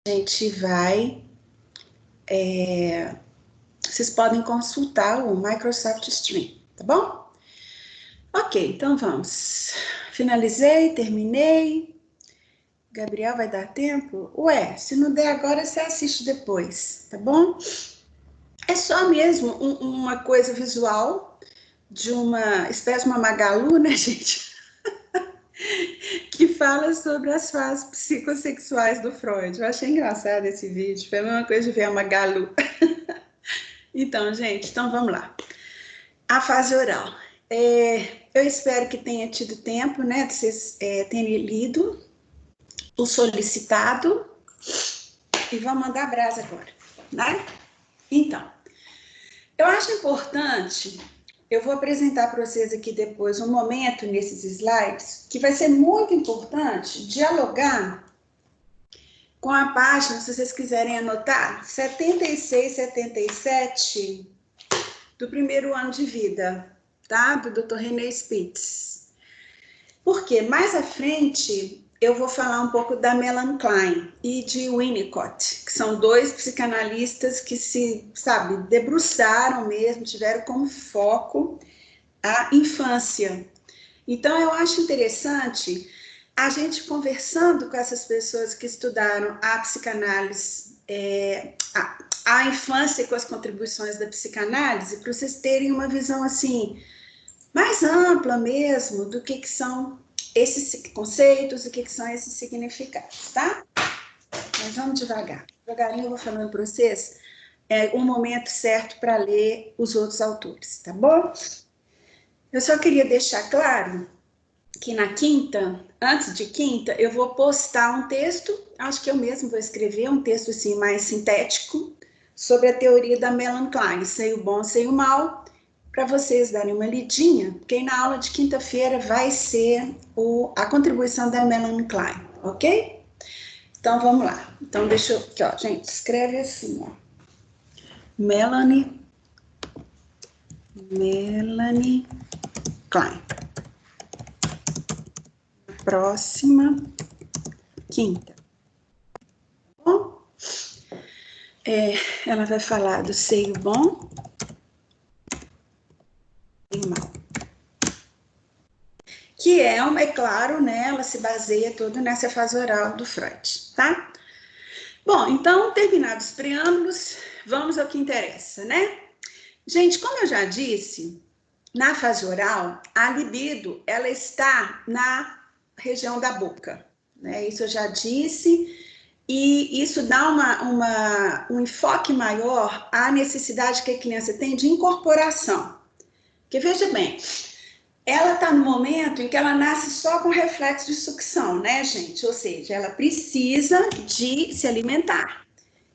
gente vai... vocês podem consultar o Microsoft Stream, tá bom? Ok, então vamos. Finalizei, terminei. Gabriel, vai dar tempo? Ué, se não der agora, você assiste depois, tá bom? É só mesmo uma coisa visual de uma espécie de uma Magalu, né, gente? Que fala sobre as fases psicossexuais do Freud. Eu achei engraçado esse vídeo, foi a mesma coisa de ver a Magalu. Então, gente, então vamos lá. A fase oral. Eu espero que tenha tido tempo, né, de vocês terem lido o solicitado e vamos mandar brasa agora, né? Então, eu acho importante, eu vou apresentar para vocês aqui depois um momento nesses slides que vai ser muito importante dialogar com a página, se vocês quiserem anotar, 76, 77 do primeiro ano de vida, tá? Do Dr. René Spitz. Porque mais à frente eu vou falar um pouco da Melanie Klein e de Winnicott, que são dois psicanalistas que se, sabe, debruçaram mesmo, tiveram como foco a infância. Então, eu acho interessante a gente conversando com essas pessoas que estudaram a psicanálise, a infância com as contribuições da psicanálise, para vocês terem uma visão assim mais ampla mesmo do que são esses conceitos e o que são esses significados, tá? Mas vamos devagar. Devagarinho eu vou falando para vocês um momento certo para ler os outros autores, tá bom? Eu só queria deixar claro que na quinta, antes de quinta, eu vou postar um texto, acho que eu mesmo vou escrever um texto assim mais sintético sobre a teoria da Melanie Klein, sei o bom, sei o mal, para vocês darem uma lidinha, porque aí na aula de quinta-feira vai ser a contribuição da Melanie Klein, ok? Então, vamos lá. Então, deixa eu... Aqui, ó, gente, escreve assim, ó. Melanie Klein. Próxima quinta. Bom, ela vai falar do seio bom e mal. Que é claro, né, ela se baseia toda nessa fase oral do Freud, tá? Bom, então, terminados os preâmbulos, vamos ao que interessa, né? Gente, como eu já disse, na fase oral, a libido, ela está na região da boca, né? Isso eu já disse, e isso dá um enfoque maior à necessidade que a criança tem de incorporação. Porque, veja bem, ela está no momento em que ela nasce só com reflexo de sucção, né, gente? Ou seja, ela precisa de se alimentar.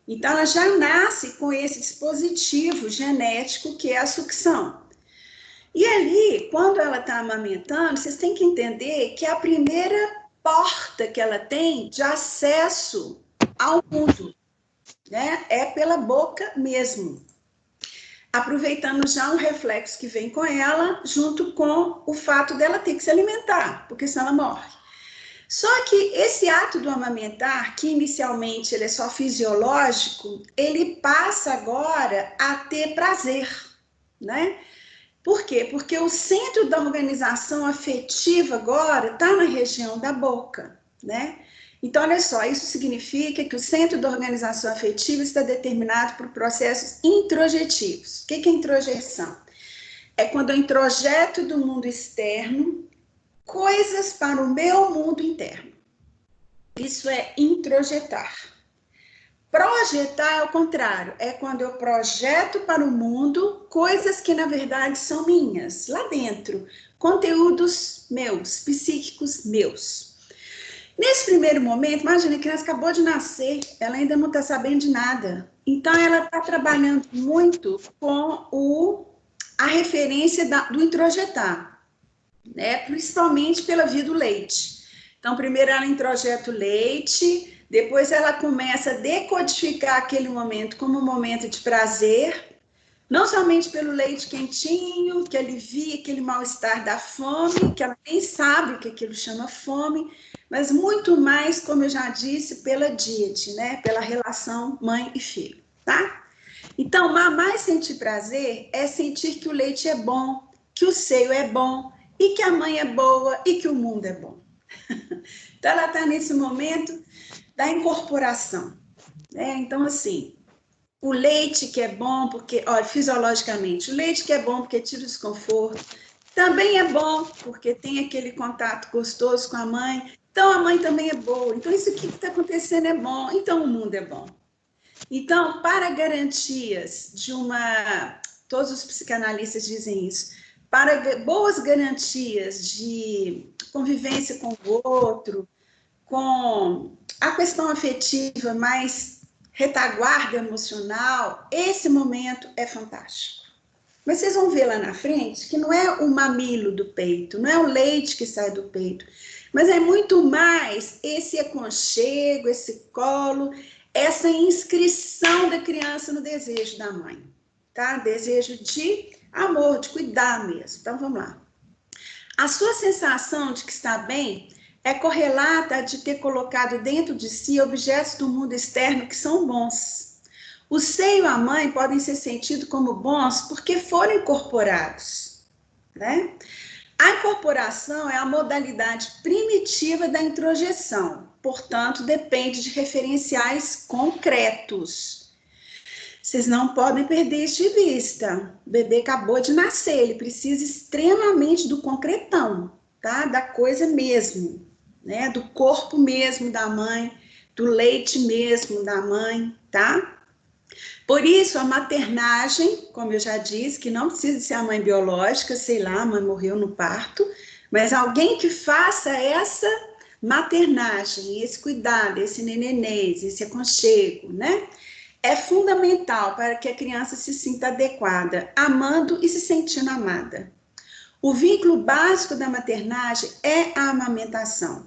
Então, ela já nasce com esse dispositivo genético que é a sucção. E ali, quando ela está amamentando, vocês têm que entender que a primeira porta que ela tem de acesso ao mundo, né, é pela boca mesmo. Aproveitando já um reflexo que vem com ela, junto com o fato dela ter que se alimentar, porque senão ela morre. Só que esse ato do amamentar, que inicialmente ele é só fisiológico, ele passa agora a ter prazer, né? Por quê? Porque o centro da organização afetiva agora está na região da boca, né? Então, olha só, isso significa que o centro da organização afetiva está determinado por processos introjetivos. O que é introjeção? É quando eu introjeto do mundo externo coisas para o meu mundo interno. Isso é introjetar. Projetar é o contrário, é quando eu projeto para o mundo coisas que na verdade são minhas, lá dentro, conteúdos meus, psíquicos meus. Nesse primeiro momento, imagina, a criança acabou de nascer, ela ainda não está sabendo de nada. Então, ela está trabalhando muito com a referência do introjetar, né? Principalmente pela via do leite. Então, primeiro ela introjeta o leite, depois ela começa a decodificar aquele momento como um momento de prazer, Não somente pelo leite quentinho, que alivia aquele mal-estar da fome, que ela nem sabe que aquilo chama fome, mas muito mais, como eu já disse, pela díade, né? Pela relação mãe e filho, tá? Então, mamar e sentir prazer é sentir que o leite é bom, que o seio é bom, e que a mãe é boa, e que o mundo é bom. Então, ela está nesse momento da incorporação, né? Então, assim, o leite que é bom, porque, olha, fisiologicamente, o leite que é bom porque tira o desconforto, também é bom porque tem aquele contato gostoso com a mãe, então a mãe também é boa, então isso aqui que está acontecendo é bom, então o mundo é bom. Então, para garantias de uma, todos os psicanalistas dizem isso, para boas garantias de convivência com o outro, com a questão afetiva mais retaguarda emocional, esse momento é fantástico. Mas vocês vão ver lá na frente que não é o mamilo do peito, não é o leite que sai do peito, mas é muito mais esse aconchego, esse colo, essa inscrição da criança no desejo da mãe, tá? Desejo de amor, de cuidar mesmo. Então vamos lá. A sua sensação de que está bem é correlata de ter colocado dentro de si objetos do mundo externo que são bons. O seio e a mãe podem ser sentidos como bons porque foram incorporados, né? A incorporação é a modalidade primitiva da introjeção, portanto, depende de referenciais concretos. Vocês não podem perder isso de vista. O bebê acabou de nascer, ele precisa extremamente do concretão, tá? Da coisa mesmo, né? Do corpo mesmo da mãe, do leite mesmo da mãe, tá? Por isso, a maternagem, como eu já disse, que não precisa ser a mãe biológica, sei lá, a mãe morreu no parto, mas alguém que faça essa maternagem, esse cuidado, esse nenenês, esse aconchego, né? É fundamental para que a criança se sinta adequada, amando e se sentindo amada. O vínculo básico da maternagem é a amamentação.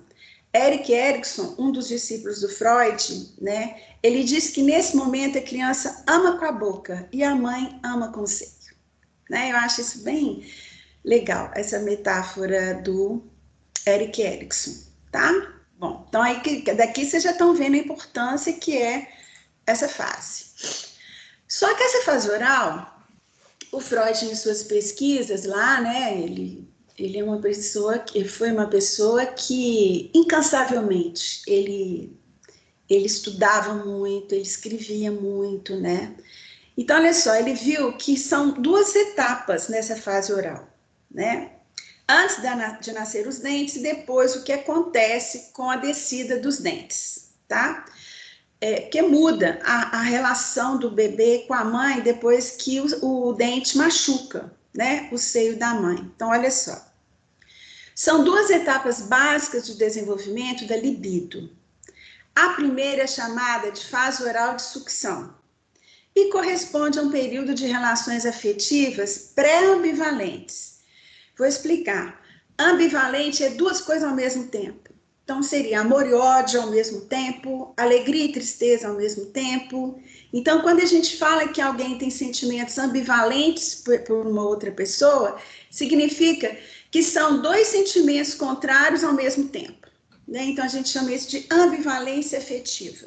Erik Erikson, um dos discípulos do Freud, né, ele diz que nesse momento a criança ama com a boca e a mãe ama com o seio. Né? Eu acho isso bem legal, essa metáfora do Erik Erikson, tá? Bom, então aí daqui vocês já estão vendo a importância que é essa fase. Só que essa fase oral, o Freud em suas pesquisas lá, né, ele é uma pessoa que foi uma pessoa que incansavelmente ele estudava muito, ele escrevia muito, né? Então, olha só, ele viu que são duas etapas nessa fase oral, né? Antes de nascer os dentes e depois o que acontece com a descida dos dentes, tá? Porque muda a relação do bebê com a mãe depois que o dente machuca, né? O seio da mãe. Então, olha só. São duas etapas básicas de desenvolvimento da libido. A primeira é chamada de fase oral de sucção e corresponde a um período de relações afetivas pré-ambivalentes. Vou explicar. Ambivalente é duas coisas ao mesmo tempo. Então, seria amor e ódio ao mesmo tempo, alegria e tristeza ao mesmo tempo. Então, quando a gente fala que alguém tem sentimentos ambivalentes por uma outra pessoa, significa que são dois sentimentos contrários ao mesmo tempo. Né? Então, a gente chama isso de ambivalência afetiva.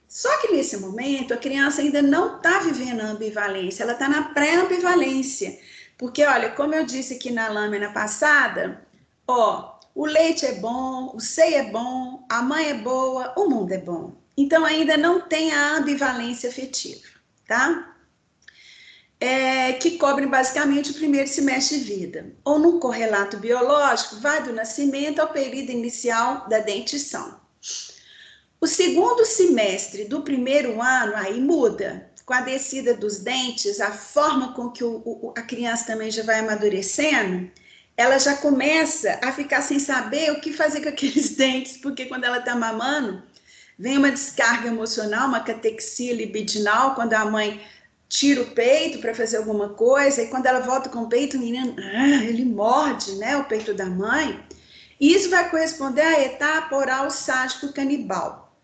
Só que nesse momento, a criança ainda não está vivendo a ambivalência, ela está na pré-ambivalência. Porque, olha, como eu disse aqui na lâmina passada, ó, o leite é bom, o seio é bom, a mãe é boa, o mundo é bom. Então, ainda não tem a ambivalência afetiva, tá? Que cobre basicamente o primeiro semestre de vida. Ou num correlato biológico, vai do nascimento ao período inicial da dentição. O segundo semestre do primeiro ano, aí muda. Com a descida dos dentes, a forma com que a criança também já vai amadurecendo, ela já começa a ficar sem saber o que fazer com aqueles dentes, porque quando ela está mamando, vem uma descarga emocional, uma catexia libidinal, quando a mãe tira o peito para fazer alguma coisa, e quando ela volta com o peito, o menino, ele morde, né, o peito da mãe. E isso vai corresponder à etapa oral sádico canibal.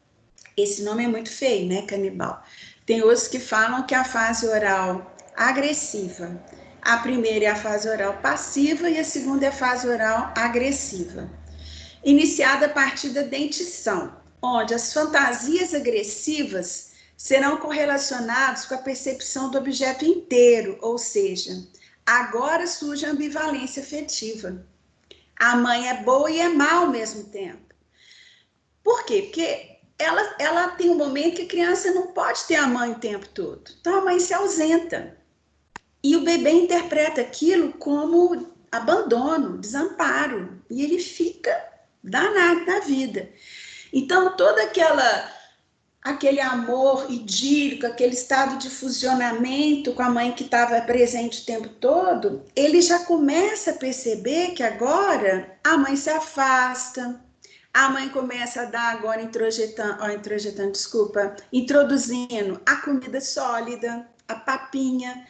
Esse nome é muito feio, né, canibal. Tem outros que falam que a fase oral agressiva. A primeira é a fase oral passiva e a segunda é a fase oral agressiva. Iniciada a partir da dentição, onde as fantasias agressivas serão correlacionadas com a percepção do objeto inteiro, ou seja, agora surge a ambivalência afetiva. A mãe é boa e é má ao mesmo tempo. Por quê? Porque ela tem um momento que a criança não pode ter a mãe o tempo todo. Então a mãe se ausenta. E o bebê interpreta aquilo como abandono, desamparo. E ele fica danado na vida. Então todo aquele amor idílico, aquele estado de fusionamento com a mãe que estava presente o tempo todo, ele já começa a perceber que agora a mãe se afasta, a mãe começa a dar agora introduzindo a comida sólida, a papinha,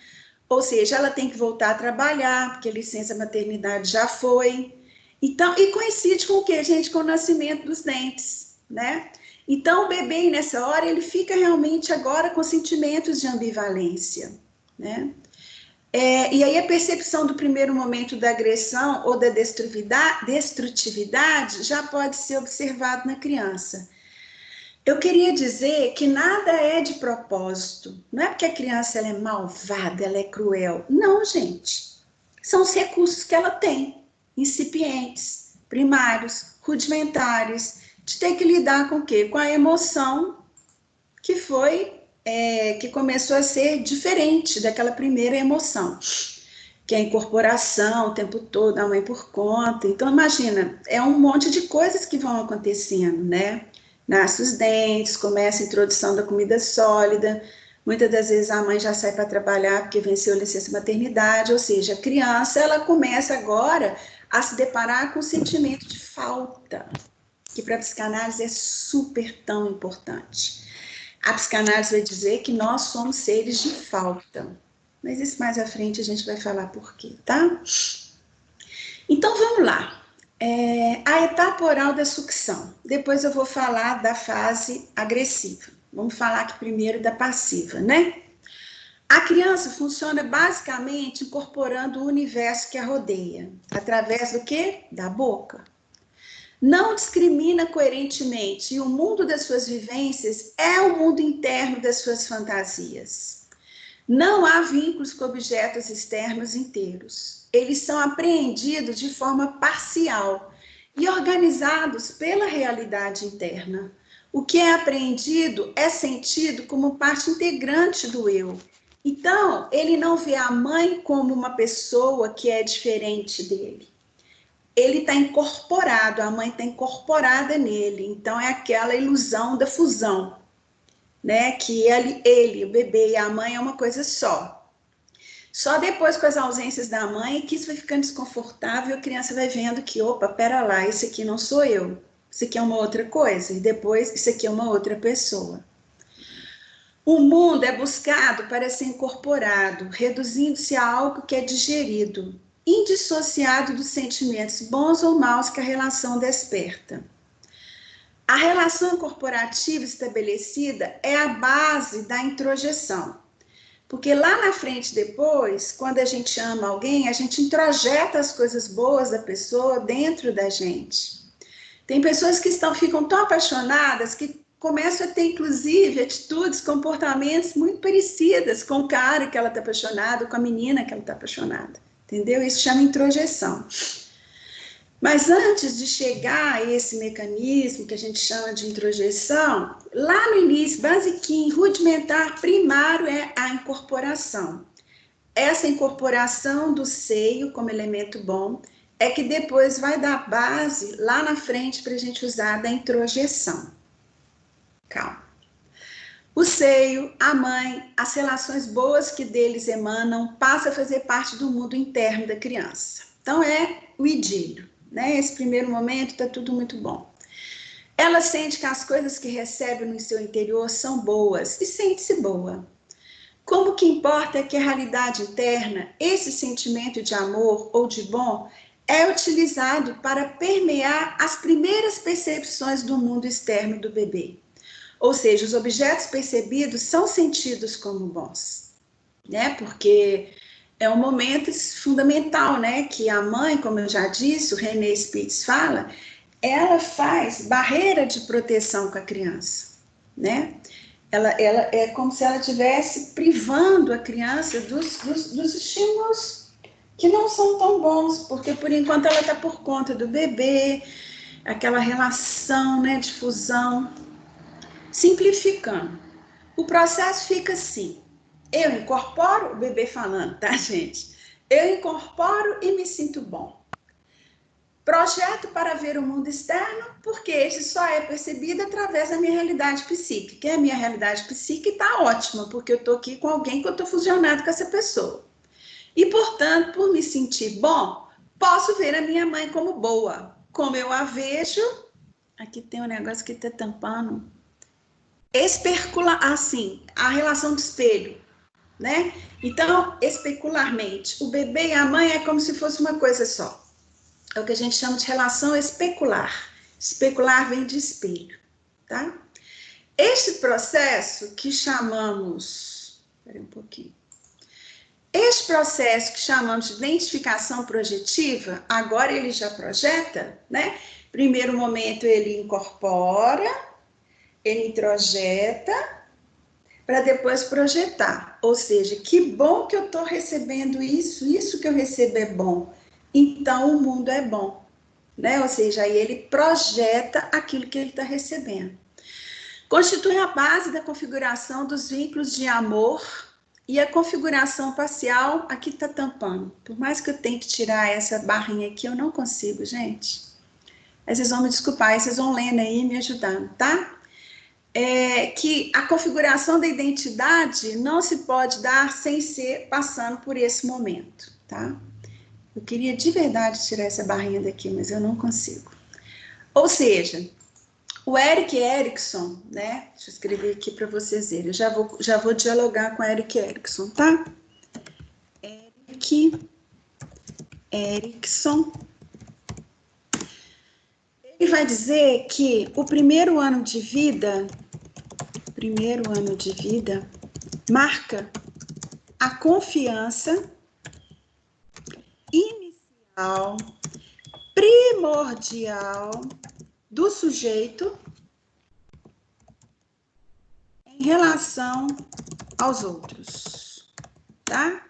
ou seja, ela tem que voltar a trabalhar, porque a licença maternidade já foi. Então, e coincide com o quê, gente? Com o nascimento dos dentes, né? Então, o bebê, nessa hora, ele fica realmente agora com sentimentos de ambivalência, né? E aí a percepção do primeiro momento da agressão ou da destrutividade já pode ser observado na criança. Eu queria dizer que nada é de propósito. Não é porque a criança ela é malvada, ela é cruel. Não, gente. São os recursos que ela tem, incipientes, primários, rudimentares, de ter que lidar com o quê? Com a emoção que que começou a ser diferente daquela primeira emoção, que é a incorporação o tempo todo, a mãe por conta. Então, imagina, é um monte de coisas que vão acontecendo, né? Nasce os dentes, começa a introdução da comida sólida, muitas das vezes a mãe já sai para trabalhar porque venceu a licença maternidade, ou seja, a criança, ela começa agora a se deparar com o sentimento de falta, que para a psicanálise é super tão importante. A psicanálise vai dizer que nós somos seres de falta. Mas isso mais à frente a gente vai falar por quê, tá? Então vamos lá. A etapa oral da sucção. Depois eu vou falar da fase agressiva. Vamos falar aqui primeiro da passiva, né? A criança funciona basicamente incorporando o universo que a rodeia. Através do quê? Da boca. Não discrimina coerentemente e o mundo das suas vivências é o mundo interno das suas fantasias. Não há vínculos com objetos externos inteiros. Eles são apreendidos de forma parcial e organizados pela realidade interna. O que é apreendido é sentido como parte integrante do eu. Então, ele não vê a mãe como uma pessoa que é diferente dele. Ele está incorporado, a mãe está incorporada nele. Então, é aquela ilusão da fusão, né? Que ele, o bebê e a mãe é uma coisa só. Só depois, com as ausências da mãe, que isso vai ficando desconfortável, a criança vai vendo que, opa, pera lá, esse aqui não sou eu. Isso aqui é uma outra coisa. E depois, isso aqui é uma outra pessoa. O mundo é buscado para ser incorporado, reduzindo-se a algo que é digerido, indissociado dos sentimentos bons ou maus que a relação desperta. A relação corporativa estabelecida é a base da introjeção, porque lá na frente depois, quando a gente ama alguém, a gente introjeta as coisas boas da pessoa dentro da gente. Tem pessoas que ficam tão apaixonadas que começam a ter, inclusive, atitudes, comportamentos muito parecidas com o cara que ela está apaixonada, com a menina que ela está apaixonada. Entendeu? Isso chama introjeção. Mas antes de chegar a esse mecanismo que a gente chama de introjeção, lá no início, basiquinho, rudimentar, primário é a incorporação. Essa incorporação do seio como elemento bom é que depois vai dar base lá na frente para a gente usar da introjeção. Calma. O seio, a mãe, as relações boas que deles emanam, passa a fazer parte do mundo interno da criança. Então é o idílio, né? Esse primeiro momento está tudo muito bom. Ela sente que as coisas que recebe no seu interior são boas e sente-se boa. Como o que importa é que a realidade interna, esse sentimento de amor ou de bom, é utilizado para permear as primeiras percepções do mundo externo do bebê. Ou seja, os objetos percebidos são sentidos como bons. né? Porque é um momento fundamental, né? Que a mãe, como eu já disse, o René Spitz fala, ela faz barreira de proteção com a criança, né? Ela é como se ela estivesse privando a criança dos estímulos que não são tão bons, porque por enquanto ela está por conta do bebê, aquela relação, né, de fusão. Simplificando, o processo fica assim: eu incorporo, o bebê falando, tá, gente? Eu incorporo e me sinto bom. Projeto para ver o mundo externo, porque esse só é percebido através da minha realidade psíquica. E a minha realidade psíquica está ótima, porque eu estou aqui com alguém que eu estou fusionado com essa pessoa. E, portanto, por me sentir bom, posso ver a minha mãe como boa. Como eu a vejo, aqui tem um negócio que está tampando. Assim, a relação do espelho, né? Então, especularmente, o bebê e a mãe é como se fosse uma coisa só. É o que a gente chama de relação especular. Especular vem de espelho, tá? Este processo que chamamos... Espera um pouquinho. Este processo que chamamos de identificação projetiva, agora ele já projeta, né? Primeiro momento ele incorpora, ele introjeta, para depois projetar. Ou seja, que bom que eu estou recebendo isso que eu recebo é bom. Então o mundo é bom, né? Ou seja, aí ele projeta aquilo que ele está recebendo. Constitui a base da configuração dos vínculos de amor e a configuração parcial aqui está tampando. Por mais que eu tente tirar essa barrinha aqui, eu não consigo, gente. Aí vocês vão me desculpar, aí vocês vão lendo aí e me ajudando, tá? Que a configuração da identidade não se pode dar sem ser passando por esse momento, tá? Eu queria de verdade tirar essa barrinha daqui, mas eu não consigo. Ou seja, o Erik Erikson, né? Deixa eu escrever aqui para vocês verem. Eu já vou dialogar com o Erik Erikson, tá? Erik Erikson. Ele vai dizer que o primeiro ano de vida marca a confiança inicial, primordial do sujeito em relação aos outros, tá?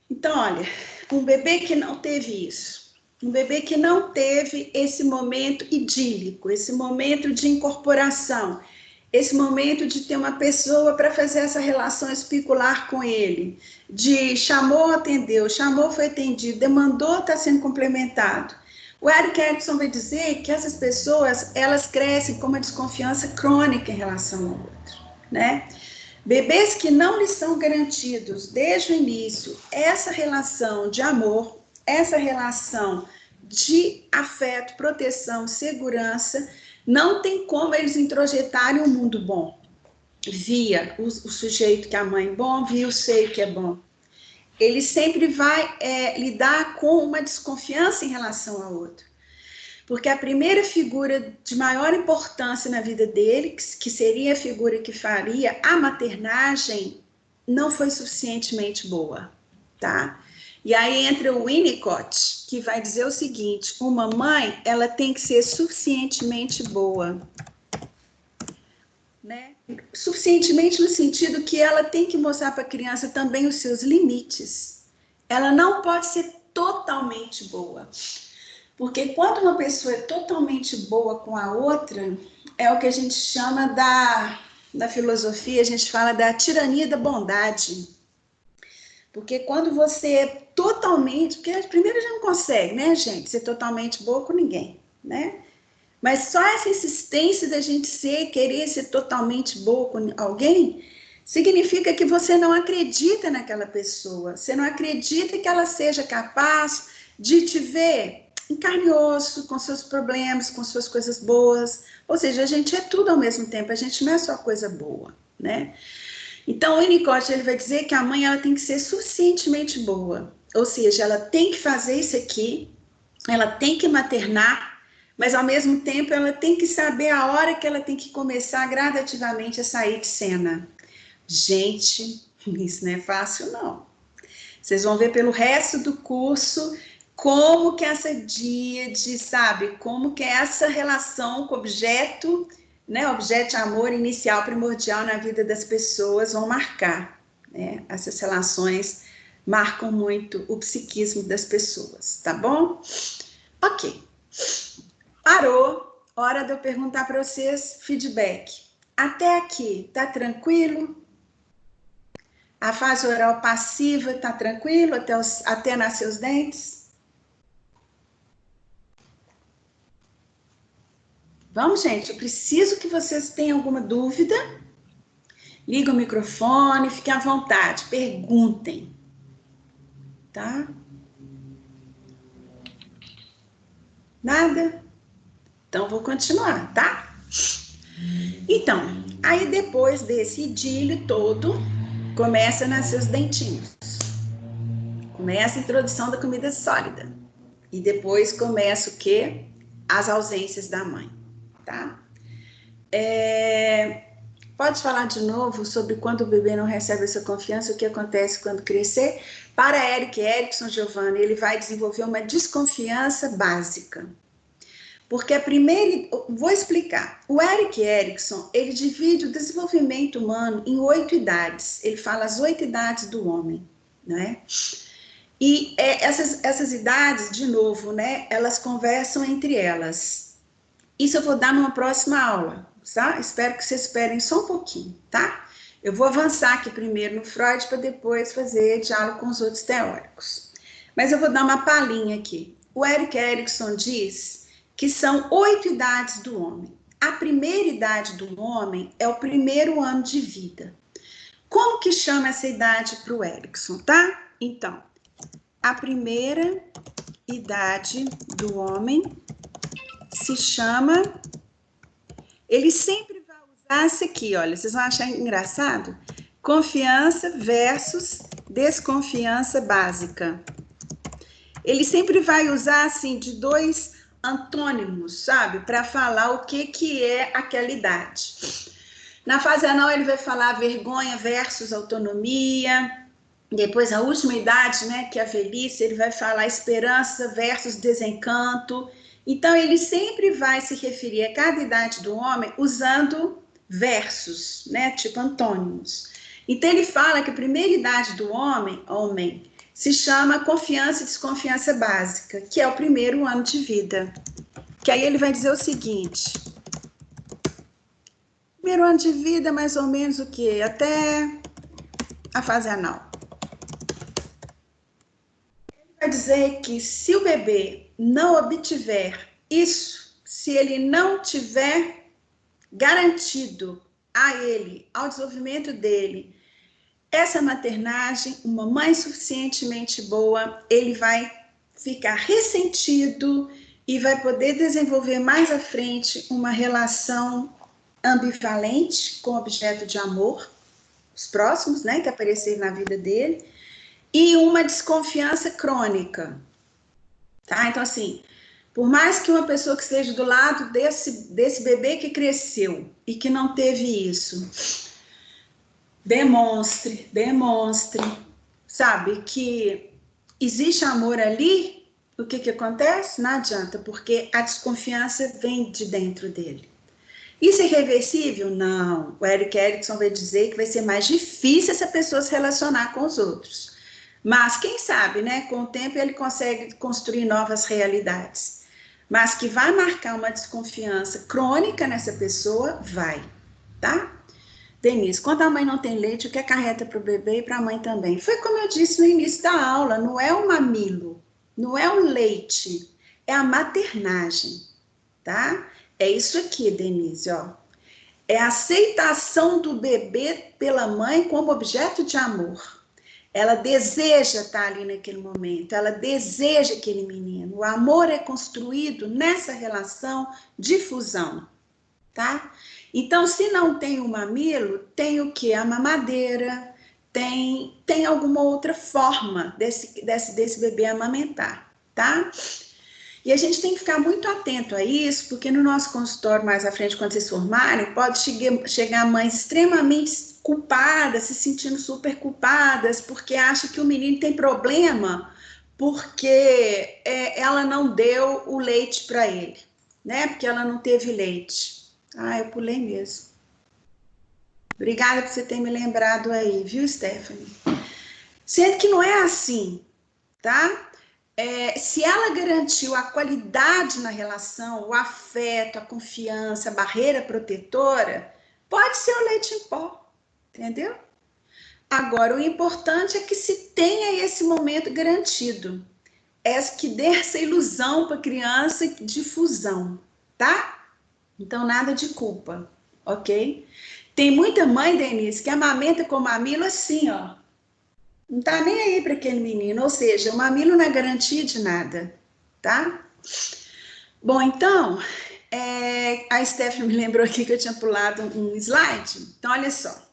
Então, olha, um bebê que não teve isso, um bebê que não teve esse momento idílico, esse momento de incorporação, esse momento de ter uma pessoa para fazer essa relação especular com ele, de chamou, atendeu, chamou, foi atendido, demandou, está sendo complementado. O Erik Erikson vai dizer que essas pessoas, elas crescem com uma desconfiança crônica em relação ao outro, né? Bebês que não lhes são garantidos desde o início essa relação de amor, essa relação de afeto, proteção, segurança, não tem como eles introjetarem um mundo bom via o sujeito que é a mãe bom, via o seio que é bom. Ele sempre vai lidar com uma desconfiança em relação ao outro. Porque a primeira figura de maior importância na vida dele, que seria a figura que faria a maternagem, não foi suficientemente boa, tá? E aí entra o Winnicott, que vai dizer o seguinte: uma mãe, ela tem que ser suficientemente boa, né? Suficientemente no sentido que ela tem que mostrar para a criança também os seus limites. Ela não pode ser totalmente boa. Porque quando uma pessoa é totalmente boa com a outra, é o que a gente chama da filosofia, a gente fala da tirania da bondade. Porque quando você é totalmente... Porque primeiro já não consegue, né, gente? Ser totalmente boa com ninguém, né? Mas só essa insistência da gente querer ser totalmente boa com alguém, significa que você não acredita naquela pessoa. Você não acredita que ela seja capaz de te ver em carne e osso, com seus problemas, com suas coisas boas. Ou seja, a gente é tudo ao mesmo tempo, a gente não é só coisa boa, né? Então, o Winnicott, ele vai dizer que a mãe, ela tem que ser suficientemente boa. Ou seja, ela tem que fazer isso aqui, ela tem que maternar, mas ao mesmo tempo ela tem que saber a hora que ela tem que começar gradativamente a sair de cena. Gente, Isso não é fácil, não. Vocês vão ver pelo resto do curso como que essa díade, sabe? Como que essa relação com o objeto, né? Objeto de amor inicial, primordial na vida das pessoas vão marcar, né? Essas relações marcam muito o psiquismo das pessoas, tá bom? Ok. Parou. Hora de eu perguntar para vocês feedback. Até aqui, tá tranquilo? A fase oral passiva tá tranquilo até nascer os dentes? Vamos, gente, eu preciso que vocês tenham alguma dúvida. Liga o microfone, fiquem à vontade, perguntem. Tá? Nada? Então, vou continuar, tá? Então, aí depois desse idílio todo, começa a nascer os dentinhos. Começa a introdução da comida sólida. E depois começa o quê? As ausências da mãe, tá? Pode falar de novo sobre quando o bebê não recebe essa confiança, o que acontece quando crescer? Para Eric Erikson, Giovanni, ele vai desenvolver uma desconfiança básica. Porque a primeira... Vou explicar. O Eric Erikson, ele divide o desenvolvimento humano em 8 idades. Ele fala as 8 idades do homem, né? E essas idades, de novo, né? Elas conversam entre elas. Isso eu vou dar numa próxima aula, tá? Espero que vocês esperem só um pouquinho, tá? Eu vou avançar aqui primeiro no Freud para depois fazer diálogo com os outros teóricos. Mas eu vou dar uma palhinha aqui. O Eric Erikson diz que são 8 idades do homem. A primeira idade do homem é o primeiro ano de vida. Como que chama essa idade para o Erikson, tá? Então, a primeira idade do homem se chama... Ele sempre vai usar isso aqui, olha, vocês vão achar engraçado? Confiança versus desconfiança básica. Ele sempre vai usar, assim, de 2 antônimos, sabe? Para falar o que é aquela idade. Na fase anal, ele vai falar vergonha versus autonomia. Depois, a última idade, né, que é a velhice, ele vai falar esperança versus desencanto. Então, ele sempre vai se referir a cada idade do homem usando versos, né, tipo antônimos. Então, ele fala que a primeira idade do homem, se chama confiança e desconfiança básica, que é o primeiro ano de vida. Que aí ele vai dizer o seguinte: primeiro ano de vida, mais ou menos o quê? Até a fase anal. Ele vai dizer que se o bebê não obtiver isso, se ele não tiver garantido a ele, ao desenvolvimento dele, essa maternagem, uma mãe suficientemente boa, ele vai ficar ressentido e vai poder desenvolver mais à frente uma relação ambivalente com o objeto de amor, os próximos, né, que aparecerem na vida dele, e uma desconfiança crônica, tá? Então, assim, por mais que uma pessoa que esteja do lado desse bebê que cresceu e que não teve isso, demonstre, sabe, que existe amor ali, o que acontece? Não adianta, porque a desconfiança vem de dentro dele. Isso é irreversível? Não. O Eric Erikson vai dizer que vai ser mais difícil essa pessoa se relacionar com os outros. Mas, quem sabe, né? Com o tempo ele consegue construir novas realidades. Mas que vai marcar uma desconfiança crônica nessa pessoa, vai, tá? Denise, quando a mãe não tem leite, o que acarreta para o bebê e para a mãe também? Foi como eu disse no início da aula, não é o mamilo, não é o leite, é a maternagem, tá? É isso aqui, Denise, ó. É a aceitação do bebê pela mãe como objeto de amor. Ela deseja estar ali naquele momento, ela deseja aquele menino. O amor é construído nessa relação de fusão, tá? Então, se não tem o mamilo, tem o quê? A mamadeira, tem alguma outra forma desse bebê amamentar, tá? E a gente tem que ficar muito atento a isso, porque no nosso consultório, mais à frente, quando vocês formarem, pode chegar mães extremamente culpadas, se sentindo super culpadas, porque acha que o menino tem problema, porque ela não deu o leite para ele, né? Porque ela não teve leite. Ah, eu pulei mesmo. Obrigada por você ter me lembrado aí, viu, Stephanie? Sendo que não é assim, tá? Se ela garantiu a qualidade na relação, o afeto, a confiança, a barreira protetora, pode ser o leite em pó, entendeu? Agora, o importante é que se tenha esse momento garantido. É que dê essa ilusão para a criança de fusão, tá? Então, nada de culpa, ok? Tem muita mãe, Denise, que amamenta com mamilo assim, ó. Não tá nem aí para aquele menino, ou seja, o mamilo não é garantia de nada, tá? Bom, então, a Stephanie me lembrou aqui que eu tinha pulado um slide. Então, olha só.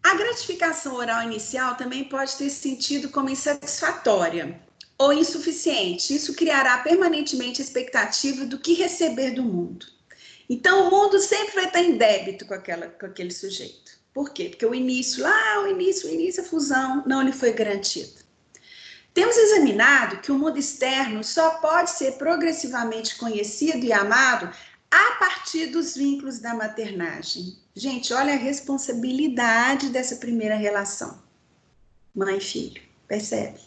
A gratificação oral inicial também pode ter sentido como insatisfatória ou insuficiente. Isso criará permanentemente a expectativa do que receber do mundo. Então, o mundo sempre vai estar em débito com aquele sujeito. Por quê? Porque o início, a fusão, não lhe foi garantido. Temos examinado que o mundo externo só pode ser progressivamente conhecido e amado a partir dos vínculos da maternagem. Gente, olha a responsabilidade dessa primeira relação. Mãe e filho, percebe?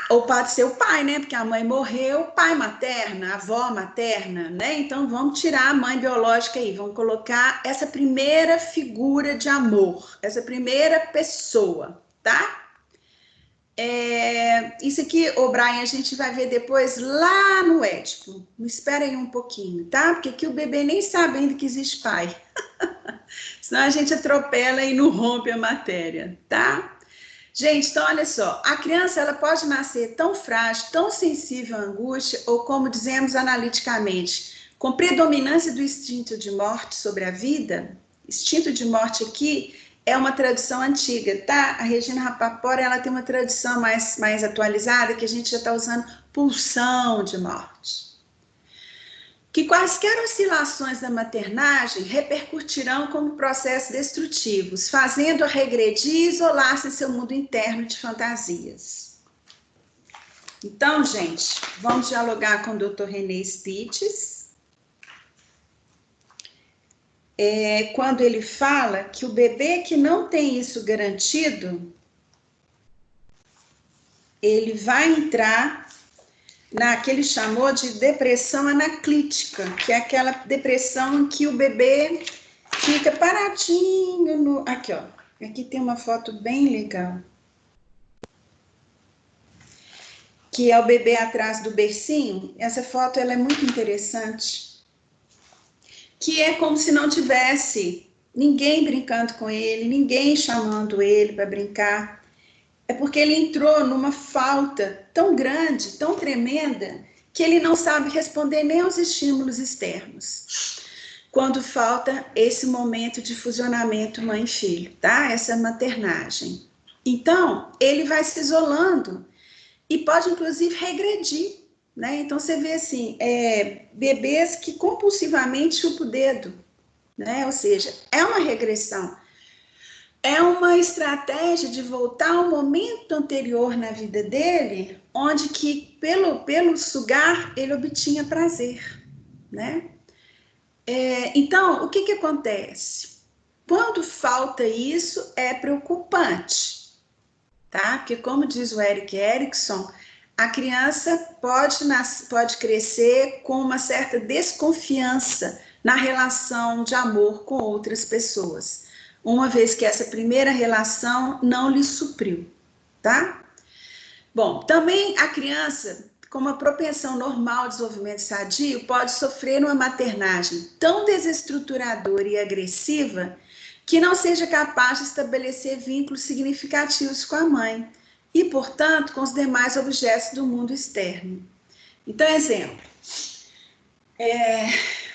Ou pode ser o pai, né? Porque a mãe morreu, pai materna, avó materna, né? Então vamos tirar a mãe biológica aí, vamos colocar essa primeira figura de amor, essa primeira pessoa, tá? Isso aqui, ô Brian, a gente vai ver depois lá no Édipo. Me espera aí um pouquinho, tá? Porque aqui o bebê nem sabe ainda que existe pai. Senão a gente atropela e não rompe a matéria, tá? Gente, então olha só, a criança ela pode nascer tão frágil, tão sensível à angústia, ou como dizemos analiticamente, com predominância do instinto de morte sobre a vida. Instinto de morte aqui é uma tradução antiga, tá? A Regina Rapaport, ela tem uma tradução mais atualizada, que a gente já está usando pulsão de morte. Que quaisquer oscilações da maternagem repercutirão como processos destrutivos, fazendo-a regredir e isolar-se em seu mundo interno de fantasias. Então, gente, vamos dialogar com o Dr. René Spitz. Quando ele fala que o bebê que não tem isso garantido, ele vai entrar na que ele chamou de depressão anaclítica, que é aquela depressão em que o bebê fica paradinho aqui, ó. Aqui tem uma foto bem legal. Que é o bebê atrás do bercinho. Essa foto ela é muito interessante. Que é como se não tivesse ninguém brincando com ele, ninguém chamando ele para brincar. É porque ele entrou numa falta tão grande, tão tremenda, que ele não sabe responder nem aos estímulos externos. Quando falta esse momento de fusionamento mãe-filho, tá? Essa maternagem. Então, ele vai se isolando e pode, inclusive, regredir, né? Então, você vê assim, bebês que compulsivamente chupam o dedo, né? Ou seja, é uma regressão. É uma estratégia de voltar ao momento anterior na vida dele, onde que pelo sugar ele obtinha prazer, né? Então, o que acontece? Quando falta isso, é preocupante, tá? Porque como diz o Erik Erikson, a criança pode crescer com uma certa desconfiança na relação de amor com outras pessoas, uma vez que essa primeira relação não lhe supriu, tá? Bom, também a criança, com uma propensão normal ao desenvolvimento sadio, pode sofrer uma maternagem tão desestruturadora e agressiva que não seja capaz de estabelecer vínculos significativos com a mãe e, portanto, com os demais objetos do mundo externo. Então, exemplo,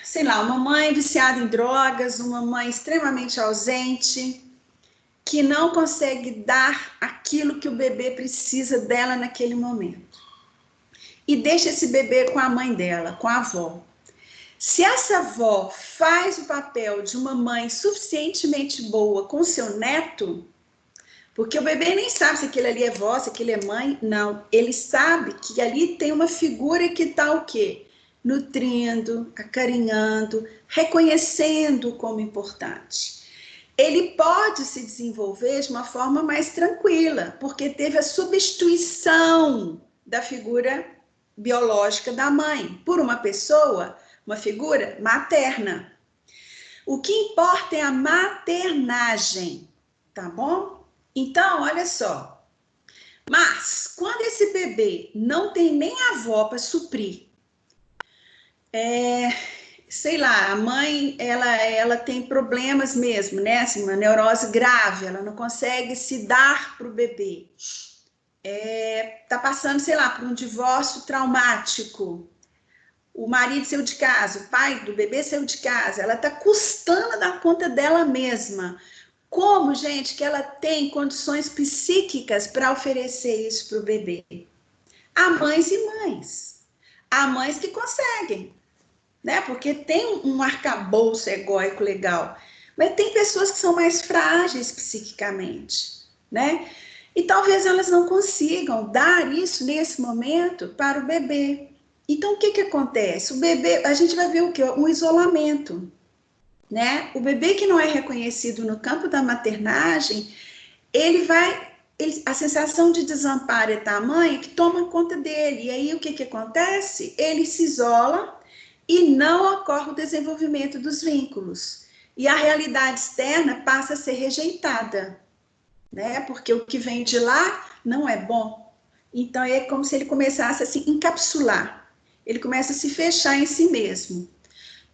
sei lá, uma mãe viciada em drogas, uma mãe extremamente ausente, que não consegue dar aquilo que o bebê precisa dela naquele momento. e deixa esse bebê com a mãe dela, com a avó. Se essa avó faz o papel de uma mãe suficientemente boa com seu neto, porque o bebê nem sabe se aquele ali é vó, se aquele é mãe, não. Ele sabe que ali tem uma figura que está o quê? Nutrindo, acarinhando, reconhecendo como importante. Ele pode se desenvolver de uma forma mais tranquila, porque teve a substituição da figura biológica da mãe por uma pessoa, uma figura materna. O que importa é a maternagem, tá bom? Então, olha só. Mas, quando esse bebê não tem nem a avó para suprir, sei lá, a mãe, ela tem problemas mesmo, né? Assim, uma neurose grave, ela não consegue se dar para o bebê. Tá passando, sei lá, por um divórcio traumático. O marido saiu de casa, o pai do bebê saiu de casa, ela tá custando dar conta dela mesma. Como, gente, que ela tem condições psíquicas para oferecer isso para o bebê? Há mães e mães. Há mães que conseguem, né? Porque tem um arcabouço egóico legal. Mas tem pessoas que são mais frágeis psiquicamente, né? E talvez elas não consigam dar isso nesse momento para o bebê. Então, o que acontece? O bebê, a gente vai ver o quê? Um isolamento, né? O bebê que não é reconhecido no campo da maternagem, a sensação de desamparo é tamanha que toma conta dele. E aí, o que acontece? Ele se isola e não ocorre o desenvolvimento dos vínculos. E a realidade externa passa a ser rejeitada, né? Porque o que vem de lá não é bom. Então, é como se ele começasse a se encapsular. Ele começa a se fechar em si mesmo.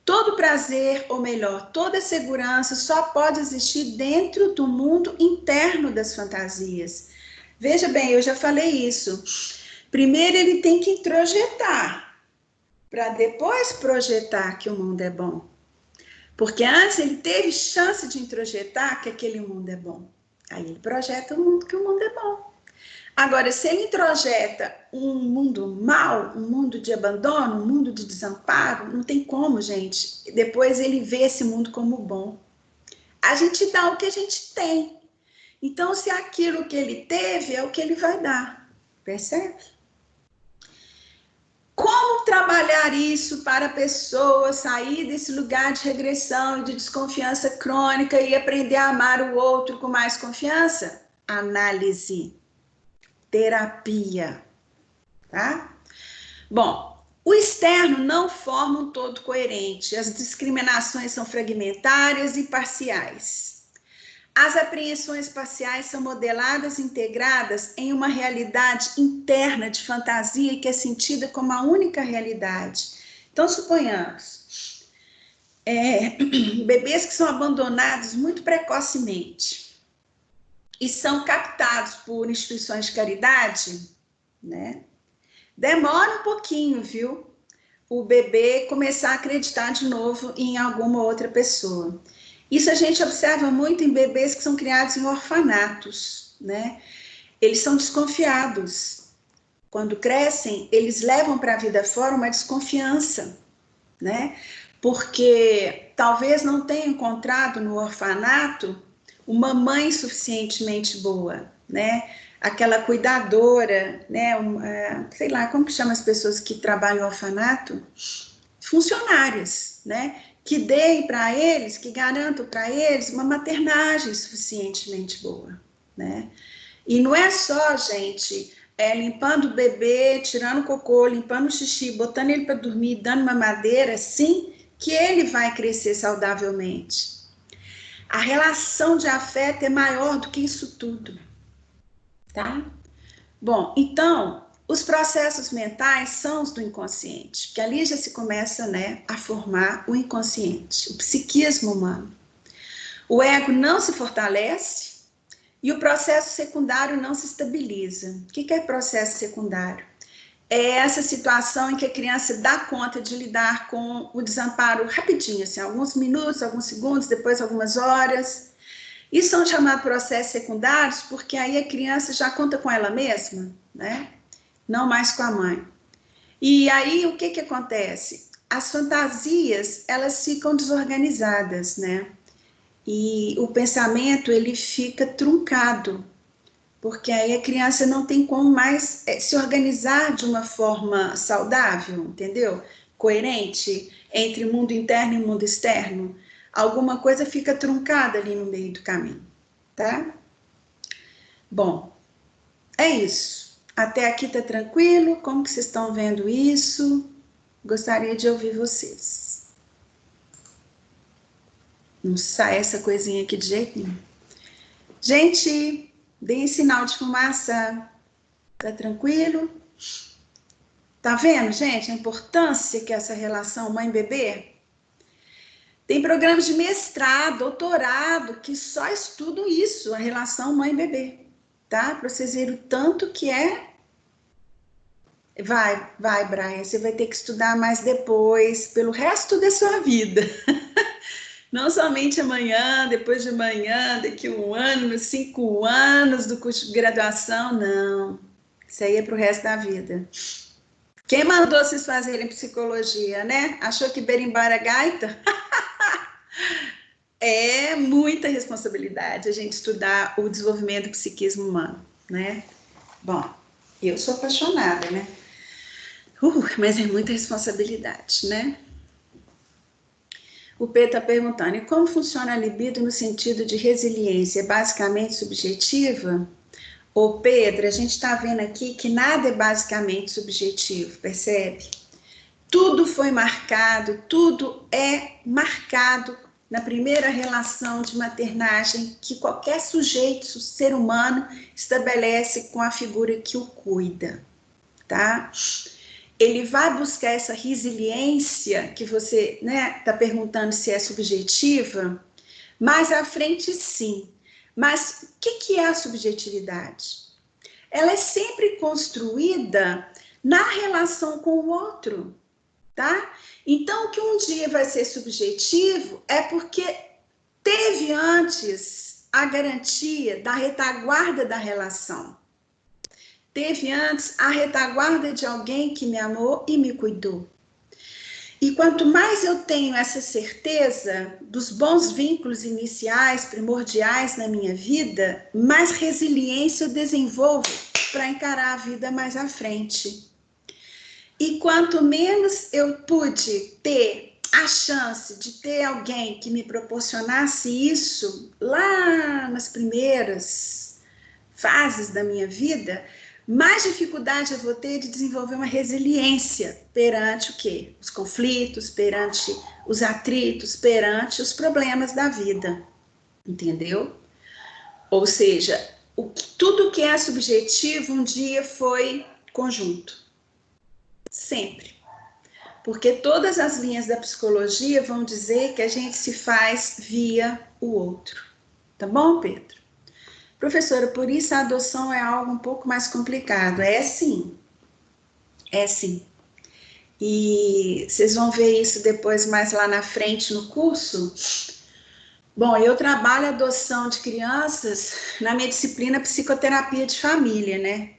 Todo prazer, ou melhor, toda segurança só pode existir dentro do mundo interno das fantasias. Veja bem, eu já falei isso. Primeiro ele tem que introjetar, para depois projetar que o mundo é bom. Porque antes ele teve chance de introjetar que aquele mundo é bom. Aí ele projeta o mundo que o mundo é bom. Agora, se ele introjeta um mundo mau, um mundo de abandono, um mundo de desamparo, não tem como, gente. Depois ele vê esse mundo como bom. A gente dá o que a gente tem. Então, se aquilo que ele teve é o que ele vai dar. Percebe? Como trabalhar isso para a pessoa sair desse lugar de regressão e de desconfiança crônica e aprender a amar o outro com mais confiança? Análise. Terapia, tá? Bom, o externo não forma um todo coerente. As discriminações são fragmentárias e parciais. As apreensões parciais são modeladas e integradas em uma realidade interna de fantasia que é sentida como a única realidade. Então, suponhamos, bebês que são abandonados muito precocemente e são captados por instituições de caridade, né? Demora um pouquinho, viu? O bebê começar a acreditar de novo em alguma outra pessoa. Isso a gente observa muito em bebês que são criados em orfanatos, né? Eles são desconfiados. Quando crescem, eles levam para a vida fora uma desconfiança, né? Porque talvez não tenham encontrado no orfanato uma mãe suficientemente boa, né? Aquela cuidadora, né? Sei lá, como que chama as pessoas que trabalham no orfanato? Funcionárias, né? Que deem para eles, que garantam para eles uma maternagem suficientemente boa, né? E não é só, gente, limpando o bebê, tirando o cocô, limpando o xixi, botando ele para dormir, dando mamadeira, assim, que ele vai crescer saudavelmente. A relação de afeto é maior do que isso tudo, tá? Bom, então, os processos mentais são os do inconsciente, que ali já se começa, né, a formar o inconsciente, o psiquismo humano. O ego não se fortalece e o processo secundário não se estabiliza. O que é processo secundário? É essa situação em que a criança dá conta de lidar com o desamparo rapidinho, assim, alguns minutos, alguns segundos, depois algumas horas. Isso são chamados processos secundários porque aí a criança já conta com ela mesma, né? Não mais com a mãe. E aí, o que acontece? As fantasias, elas ficam desorganizadas, né? E o pensamento, ele fica truncado, porque aí a criança não tem como mais se organizar de uma forma saudável, entendeu? Coerente entre mundo interno e mundo externo. Alguma coisa fica truncada ali no meio do caminho, tá? Bom, é isso. Até aqui tá tranquilo? Como que vocês estão vendo isso? Gostaria de ouvir vocês. Não sai essa coisinha aqui de jeito nenhum. Gente, deem sinal de fumaça. Tá tranquilo? Tá vendo, gente, a importância que é essa relação mãe-bebê? Tem programas de mestrado, doutorado, que só estudam isso, a relação mãe-bebê, tá? Para vocês verem o tanto que é. Vai, Brian, você vai ter que estudar mais depois, pelo resto da sua vida. Não somente amanhã, depois de amanhã, daqui um ano, nos 5 anos do curso de graduação, não. Isso aí é para o resto da vida. Quem mandou vocês fazerem psicologia, né? Achou que berimbau era gaita? É muita responsabilidade a gente estudar o desenvolvimento do psiquismo humano, né? Bom, eu sou apaixonada, né? Mas é muita responsabilidade, né? O P está perguntando, e como funciona a libido no sentido de resiliência? É basicamente subjetiva? Ô Pedro, a gente está vendo aqui que nada é basicamente subjetivo, percebe? Tudo foi marcado, tudo é marcado na primeira relação de maternagem que qualquer sujeito, ser humano, estabelece com a figura que o cuida, tá? Ele vai buscar essa resiliência que você, né, tá perguntando se é subjetiva, mais à frente sim. Mas o que é a subjetividade? Ela é sempre construída na relação com o outro, tá? Então, o que um dia vai ser subjetivo é porque teve antes a garantia da retaguarda da relação. Teve antes a retaguarda de alguém que me amou e me cuidou. E quanto mais eu tenho essa certeza dos bons vínculos iniciais, primordiais na minha vida, mais resiliência eu desenvolvo para encarar a vida mais à frente. E quanto menos eu pude ter a chance de ter alguém que me proporcionasse isso lá nas primeiras fases da minha vida, mais dificuldade eu vou ter de desenvolver uma resiliência perante o quê? Os conflitos, perante os atritos, perante os problemas da vida, entendeu? Ou seja, tudo que é subjetivo um dia foi conjunto, sempre. Porque todas as linhas da psicologia vão dizer que a gente se faz via o outro. Tá bom, Pedro? Professora, por isso a adoção é algo um pouco mais complicado. É sim. É sim. E vocês vão ver isso depois mais lá na frente no curso. Bom, eu trabalho a adoção de crianças na minha disciplina psicoterapia de família, né?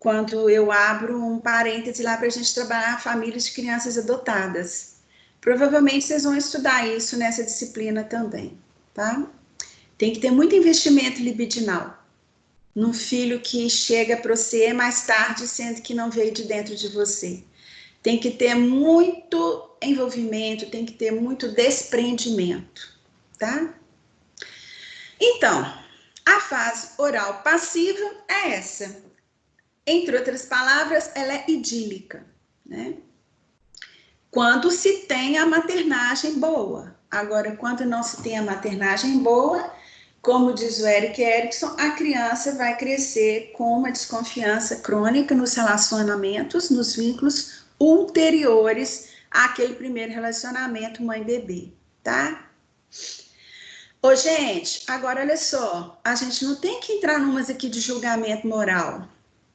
Quando eu abro um parêntese lá para a gente trabalhar famílias de crianças adotadas. Provavelmente vocês vão estudar isso nessa disciplina também, tá? Tem que ter muito investimento libidinal num filho que chega para você mais tarde, sendo que não veio de dentro de você. Tem que ter muito envolvimento, tem que ter muito desprendimento, tá? Então, a fase oral passiva é essa. Entre outras palavras, ela é idílica, né? Quando se tem a maternagem boa. Agora, quando não se tem a maternagem boa, como diz o Erik Erikson, a criança vai crescer com uma desconfiança crônica nos relacionamentos, nos vínculos ulteriores àquele primeiro relacionamento mãe-bebê, tá? Ô, gente, agora olha só, a gente não tem que entrar numas aqui de julgamento moral.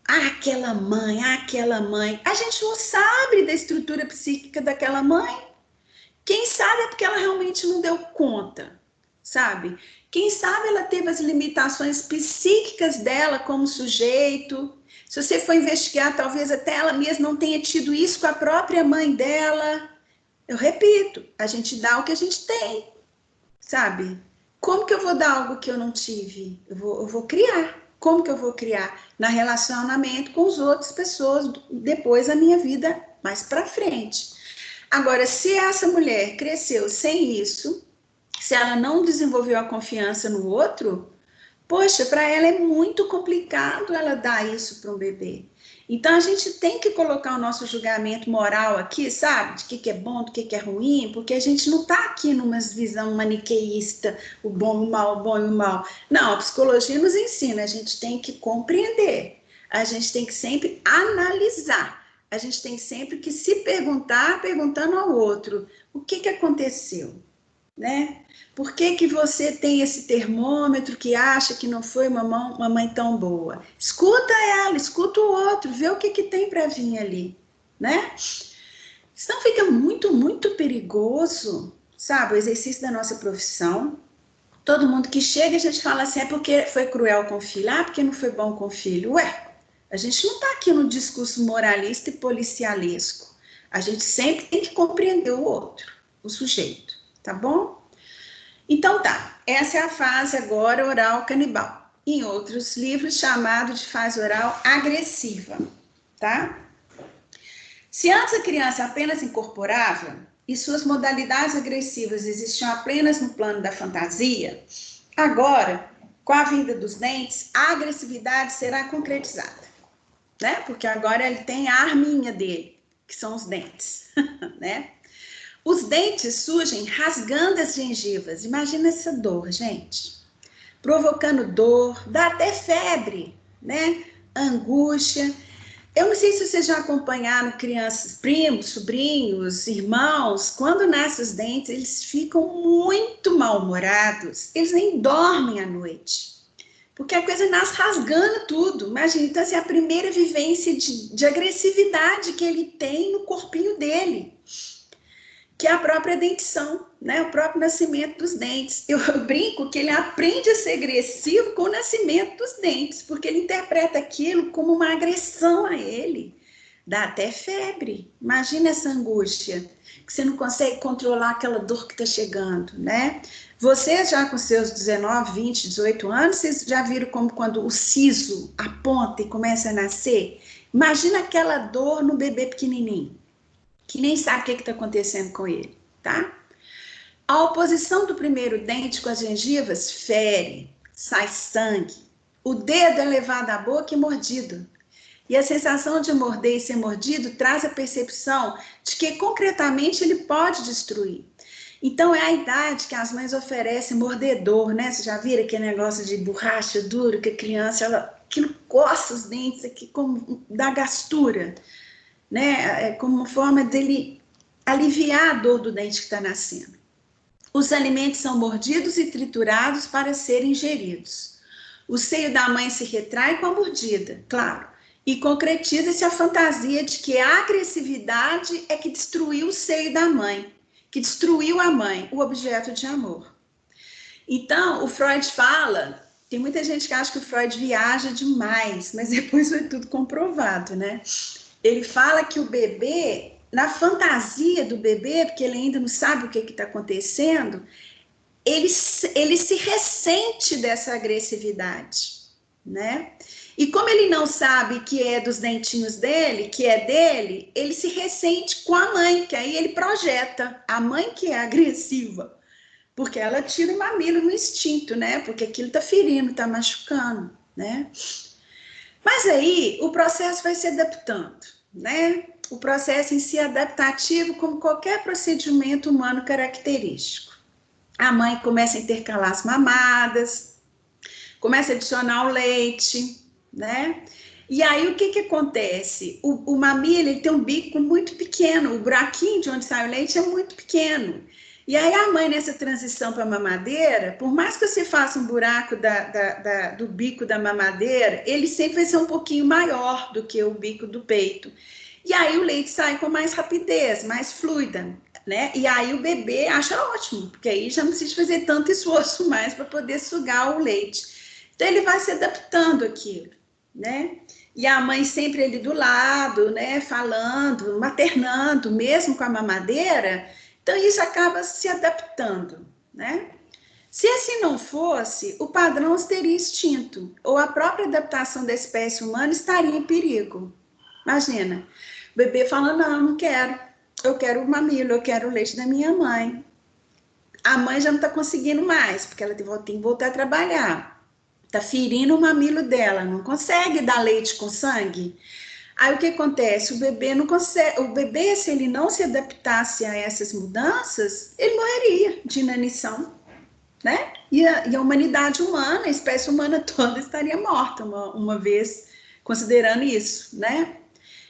Aquela mãe. A gente não sabe da estrutura psíquica daquela mãe. Quem sabe é porque ela realmente não deu conta, sabe? Quem sabe ela teve as limitações psíquicas dela como sujeito Se você for investigar, talvez até ela mesma não tenha tido isso com a própria mãe dela. Eu repito, a gente dá o que a gente tem, sabe? Como que eu vou dar algo que eu não tive? Eu vou criar. Como que eu vou criar? Na relacionamento com as outras pessoas, depois da minha vida, mais para frente. Agora, se essa mulher cresceu sem isso, se ela não desenvolveu a confiança no outro, poxa, para ela é muito complicado ela dar isso para um bebê. Então, a gente tem que colocar o nosso julgamento moral aqui, sabe? De que é bom, do que é ruim, porque a gente não está aqui numa visão maniqueísta, o bom e o mal. Não, a psicologia nos ensina, a gente tem que compreender, a gente tem que sempre analisar, a gente tem sempre que se perguntar, perguntando ao outro, o que aconteceu? Né? Por que você tem esse termômetro que acha que não foi uma mãe tão boa? Escuta ela, escuta o outro, vê o que tem para vir ali, né? Senão fica muito, muito perigoso, sabe? O exercício da nossa profissão. Todo mundo que chega, a gente fala assim, é porque foi cruel com o filho, porque não foi bom com o filho. Ué, a gente não está aqui no discurso moralista e policialesco. A gente sempre tem que compreender o outro, o sujeito. Tá bom? Então tá, essa é a fase agora oral canibal. Em outros livros, chamado de fase oral agressiva, tá? Se antes a criança apenas incorporava e suas modalidades agressivas existiam apenas no plano da fantasia, agora, com a vinda dos dentes, a agressividade será concretizada, né? Porque agora ele tem a arminha dele, que são os dentes, né? Os dentes surgem rasgando as gengivas. Imagina essa dor, gente. Provocando dor, dá até febre, né? Angústia. Eu não sei se vocês já acompanharam crianças, primos, sobrinhos, irmãos. Quando nascem os dentes, eles ficam muito mal-humorados. Eles nem dormem à noite. Porque a coisa nasce rasgando tudo. Imagina, então, assim, a primeira vivência de agressividade que ele tem no corpinho dele, que é a própria dentição, né? O próprio nascimento dos dentes. Eu brinco que ele aprende a ser agressivo com o nascimento dos dentes, porque ele interpreta aquilo como uma agressão a ele. Dá até febre. Imagina essa angústia, que você não consegue controlar aquela dor que está chegando, né? Vocês já com seus 19, 20, 18 anos, vocês já viram como quando o siso aponta e começa a nascer? Imagina aquela dor no bebê pequenininho, que nem sabe o que está acontecendo com ele, tá? A oposição do primeiro dente com as gengivas fere, sai sangue. O dedo é levado à boca e mordido. E a sensação de morder e ser mordido traz a percepção de que concretamente ele pode destruir. Então é a idade que as mães oferecem mordedor, né? Vocês já viram aquele negócio de borracha dura que a criança, aquilo coça os dentes aqui como dá gastura, né? Como uma forma dele aliviar a dor do dente que está nascendo. Os alimentos são mordidos e triturados para serem ingeridos. O seio da mãe se retrai com a mordida, claro, e concretiza-se a fantasia de que a agressividade é que destruiu o seio da mãe, que destruiu a mãe, o objeto de amor. Então, o Freud fala, tem muita gente que acha que o Freud viaja demais, mas depois foi tudo comprovado, né? Ele fala que o bebê, na fantasia do bebê, porque ele ainda não sabe o que está acontecendo, ele se ressente dessa agressividade, né? E como ele não sabe que é dos dentinhos dele, que é dele, ele se ressente com a mãe, que aí ele projeta a mãe que é agressiva, porque ela tira o mamilo no instinto, né? Porque aquilo está ferindo, está machucando, né? Mas aí o processo vai se adaptando, né? O processo em si é adaptativo como qualquer procedimento humano característico. A mãe começa a intercalar as mamadas, começa a adicionar o leite, né? E aí o que acontece? O mamilo ele tem um bico muito pequeno, o buraquinho de onde sai o leite é muito pequeno. E aí a mãe, nessa transição para a mamadeira, por mais que você faça um buraco do bico da mamadeira, ele sempre vai ser um pouquinho maior do que o bico do peito. E aí o leite sai com mais rapidez, mais fluida, né? E aí o bebê acha ótimo, porque aí já não precisa fazer tanto esforço mais para poder sugar o leite. Então ele vai se adaptando àquilo, né? E a mãe sempre ali do lado, né, falando, maternando, mesmo com a mamadeira. Então, isso acaba se adaptando, né? Se assim não fosse, o padrão teria extinto, ou a própria adaptação da espécie humana estaria em perigo. Imagina, o bebê falando, não, não quero, eu quero o mamilo, eu quero o leite da minha mãe. A mãe já não está conseguindo mais, porque ela tem que voltar a trabalhar. Está ferindo o mamilo dela, não consegue dar leite com sangue. Aí o que acontece? O bebê não consegue, o bebê, se ele não se adaptasse a essas mudanças, ele morreria de inanição, né? E a humanidade humana, a espécie humana toda estaria morta uma vez, considerando isso, né?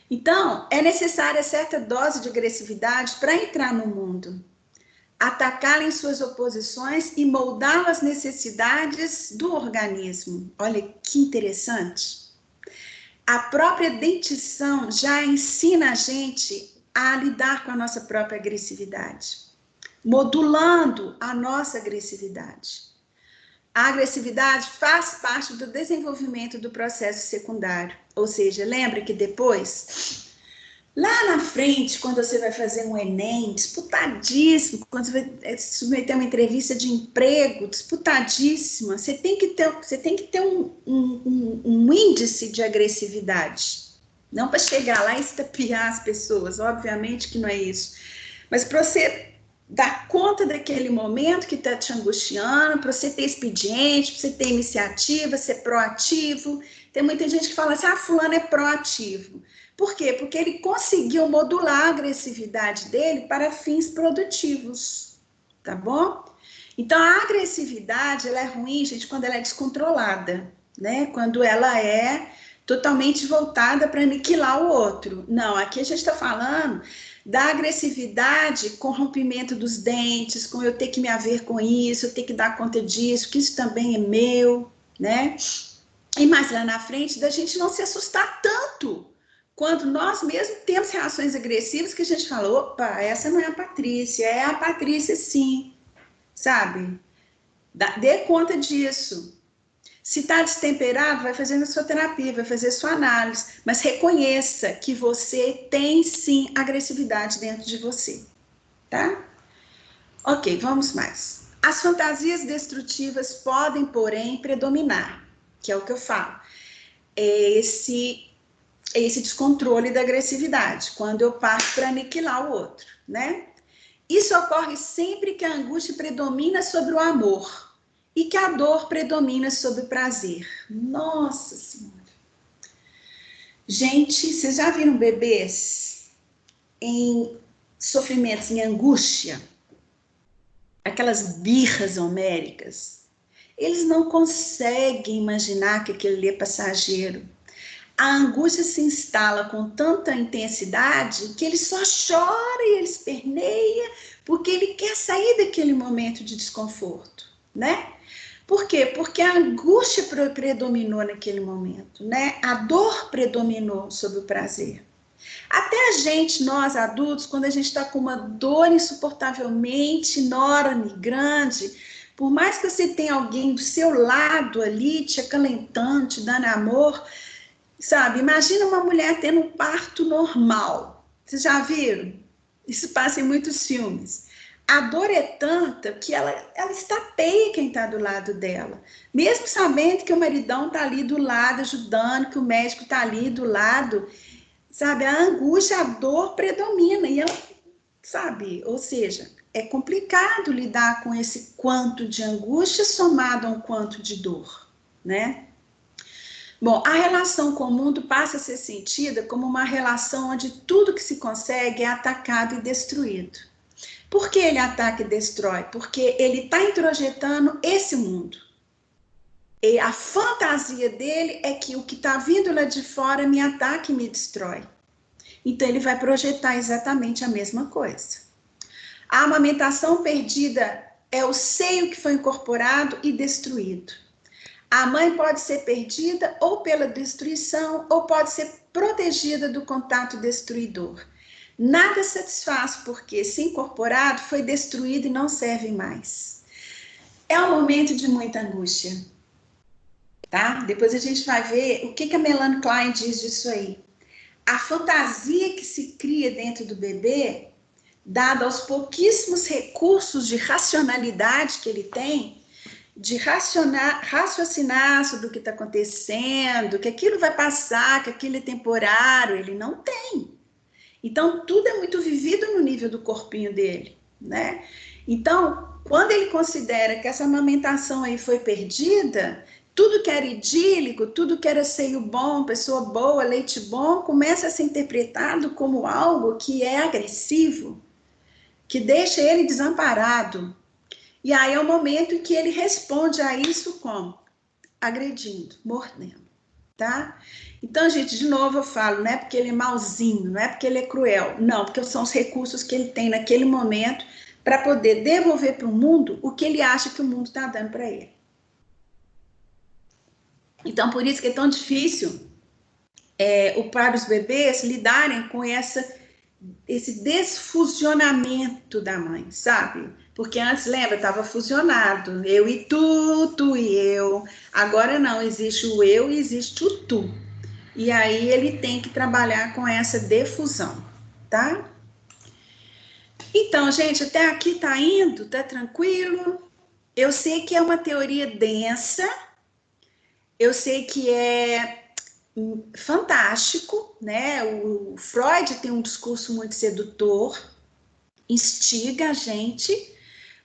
Então, é necessária certa dose de agressividade para entrar no mundo, atacá-lo em suas oposições e moldá-lo às necessidades do organismo. Olha que interessante. A própria dentição já ensina a gente a lidar com a nossa própria agressividade, modulando a nossa agressividade. A agressividade faz parte do desenvolvimento do processo secundário, ou seja, lembra que depois, lá na frente, quando você vai fazer um Enem, disputadíssimo, quando você vai submeter uma entrevista de emprego, disputadíssima, você tem que ter um índice de agressividade. Não para chegar lá e estapear as pessoas, obviamente que não é isso. Mas para você dar conta daquele momento que está te angustiando, para você ter expediente, para você ter iniciativa, ser proativo. Tem muita gente que fala assim, fulano é proativo. Por quê? Porque ele conseguiu modular a agressividade dele para fins produtivos, tá bom? Então, a agressividade, ela é ruim, gente, quando ela é descontrolada, né? Quando ela é totalmente voltada para aniquilar o outro. Não, aqui a gente está falando da agressividade com rompimento dos dentes, com eu ter que me haver com isso, eu ter que dar conta disso, que isso também é meu, né? E mais lá na frente, da gente não se assustar tanto quando nós mesmos temos reações agressivas que a gente fala, opa, essa não é a Patrícia, é a Patrícia sim, sabe? Dê conta disso. Se está destemperado, vai fazendo sua terapia, vai fazer sua análise, mas reconheça que você tem sim agressividade dentro de você, tá? Ok, vamos mais. As fantasias destrutivas podem, porém, predominar, que é o que eu falo. É esse descontrole da agressividade, quando eu parto para aniquilar o outro, né? Isso ocorre sempre que a angústia predomina sobre o amor e que a dor predomina sobre o prazer. Nossa Senhora! Gente, vocês já viram bebês em sofrimentos, em angústia? Aquelas birras homéricas? Eles não conseguem imaginar que aquilo ali é passageiro. A angústia se instala com tanta intensidade que ele só chora e ele esperneia porque ele quer sair daquele momento de desconforto, né? Por quê? Porque a angústia predominou naquele momento, né? A dor predominou sobre o prazer. Até a gente, nós adultos, quando a gente está com uma dor insuportavelmente enorme, grande, por mais que você tenha alguém do seu lado ali, te acalentando, te dando amor, sabe? Imagina uma mulher tendo um parto normal. Vocês já viram? Isso passa em muitos filmes. A dor é tanta que ela estapeia quem está do lado dela. Mesmo sabendo que o maridão está ali do lado, ajudando, que o médico está ali do lado, sabe? A angústia, a dor predomina. E ela, sabe? Ou seja, é complicado lidar com esse quanto de angústia somado a um quanto de dor, né? Bom, a relação com o mundo passa a ser sentida como uma relação onde tudo que se consegue é atacado e destruído. Por que ele ataca e destrói? Porque ele está introjetando esse mundo. E a fantasia dele é que o que está vindo lá de fora me ataca e me destrói. Então ele vai projetar exatamente a mesma coisa. A amamentação perdida é o seio que foi incorporado e destruído. A mãe pode ser perdida ou pela destruição ou pode ser protegida do contato destruidor. Nada satisfaz porque, se incorporado, foi destruído e não serve mais. É um momento de muita angústia. tá? Depois a gente vai ver o que a Melanie Klein diz disso aí. A fantasia que se cria dentro do bebê, dado aos pouquíssimos recursos de racionalidade que ele tem, de raciocinar sobre o que está acontecendo, que aquilo vai passar, que aquilo é temporário, ele não tem. Então, tudo é muito vivido no nível do corpinho dele, né? Então, quando ele considera que essa amamentação aí foi perdida, tudo que era idílico, tudo que era seio bom, pessoa boa, leite bom, começa a ser interpretado como algo que é agressivo, que deixa ele desamparado. E aí é o momento em que ele responde a isso como? Agredindo, mordendo, tá? Então, gente, de novo eu falo, não é porque ele é malzinho, não é porque ele é cruel, não, porque são os recursos que ele tem naquele momento para poder devolver para o mundo o que ele acha que o mundo está dando para ele. Então, por isso que é tão difícil para os bebês lidarem com esse desfusionamento da mãe, sabe? Porque antes, lembra, estava fusionado, eu e tu e eu. Agora não, existe o eu e existe o tu. E aí ele tem que trabalhar com essa defusão, tá? Então, gente, até aqui tá indo, tá tranquilo? Eu sei que é uma teoria densa, eu sei que é fantástico, né? O Freud tem um discurso muito sedutor, instiga a gente,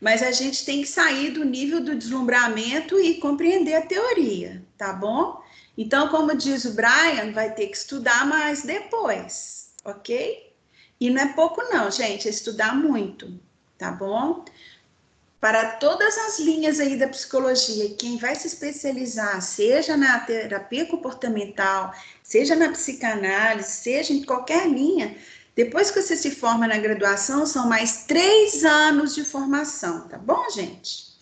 mas a gente tem que sair do nível do deslumbramento e compreender a teoria, tá bom? Então, como diz o Brian, vai ter que estudar mais depois, ok? E não é pouco não, gente, é estudar muito, tá bom? Para todas as linhas aí da psicologia, quem vai se especializar, seja na terapia comportamental, seja na psicanálise, seja em qualquer linha, depois que você se forma na graduação, são mais 3 anos de formação, tá bom, gente?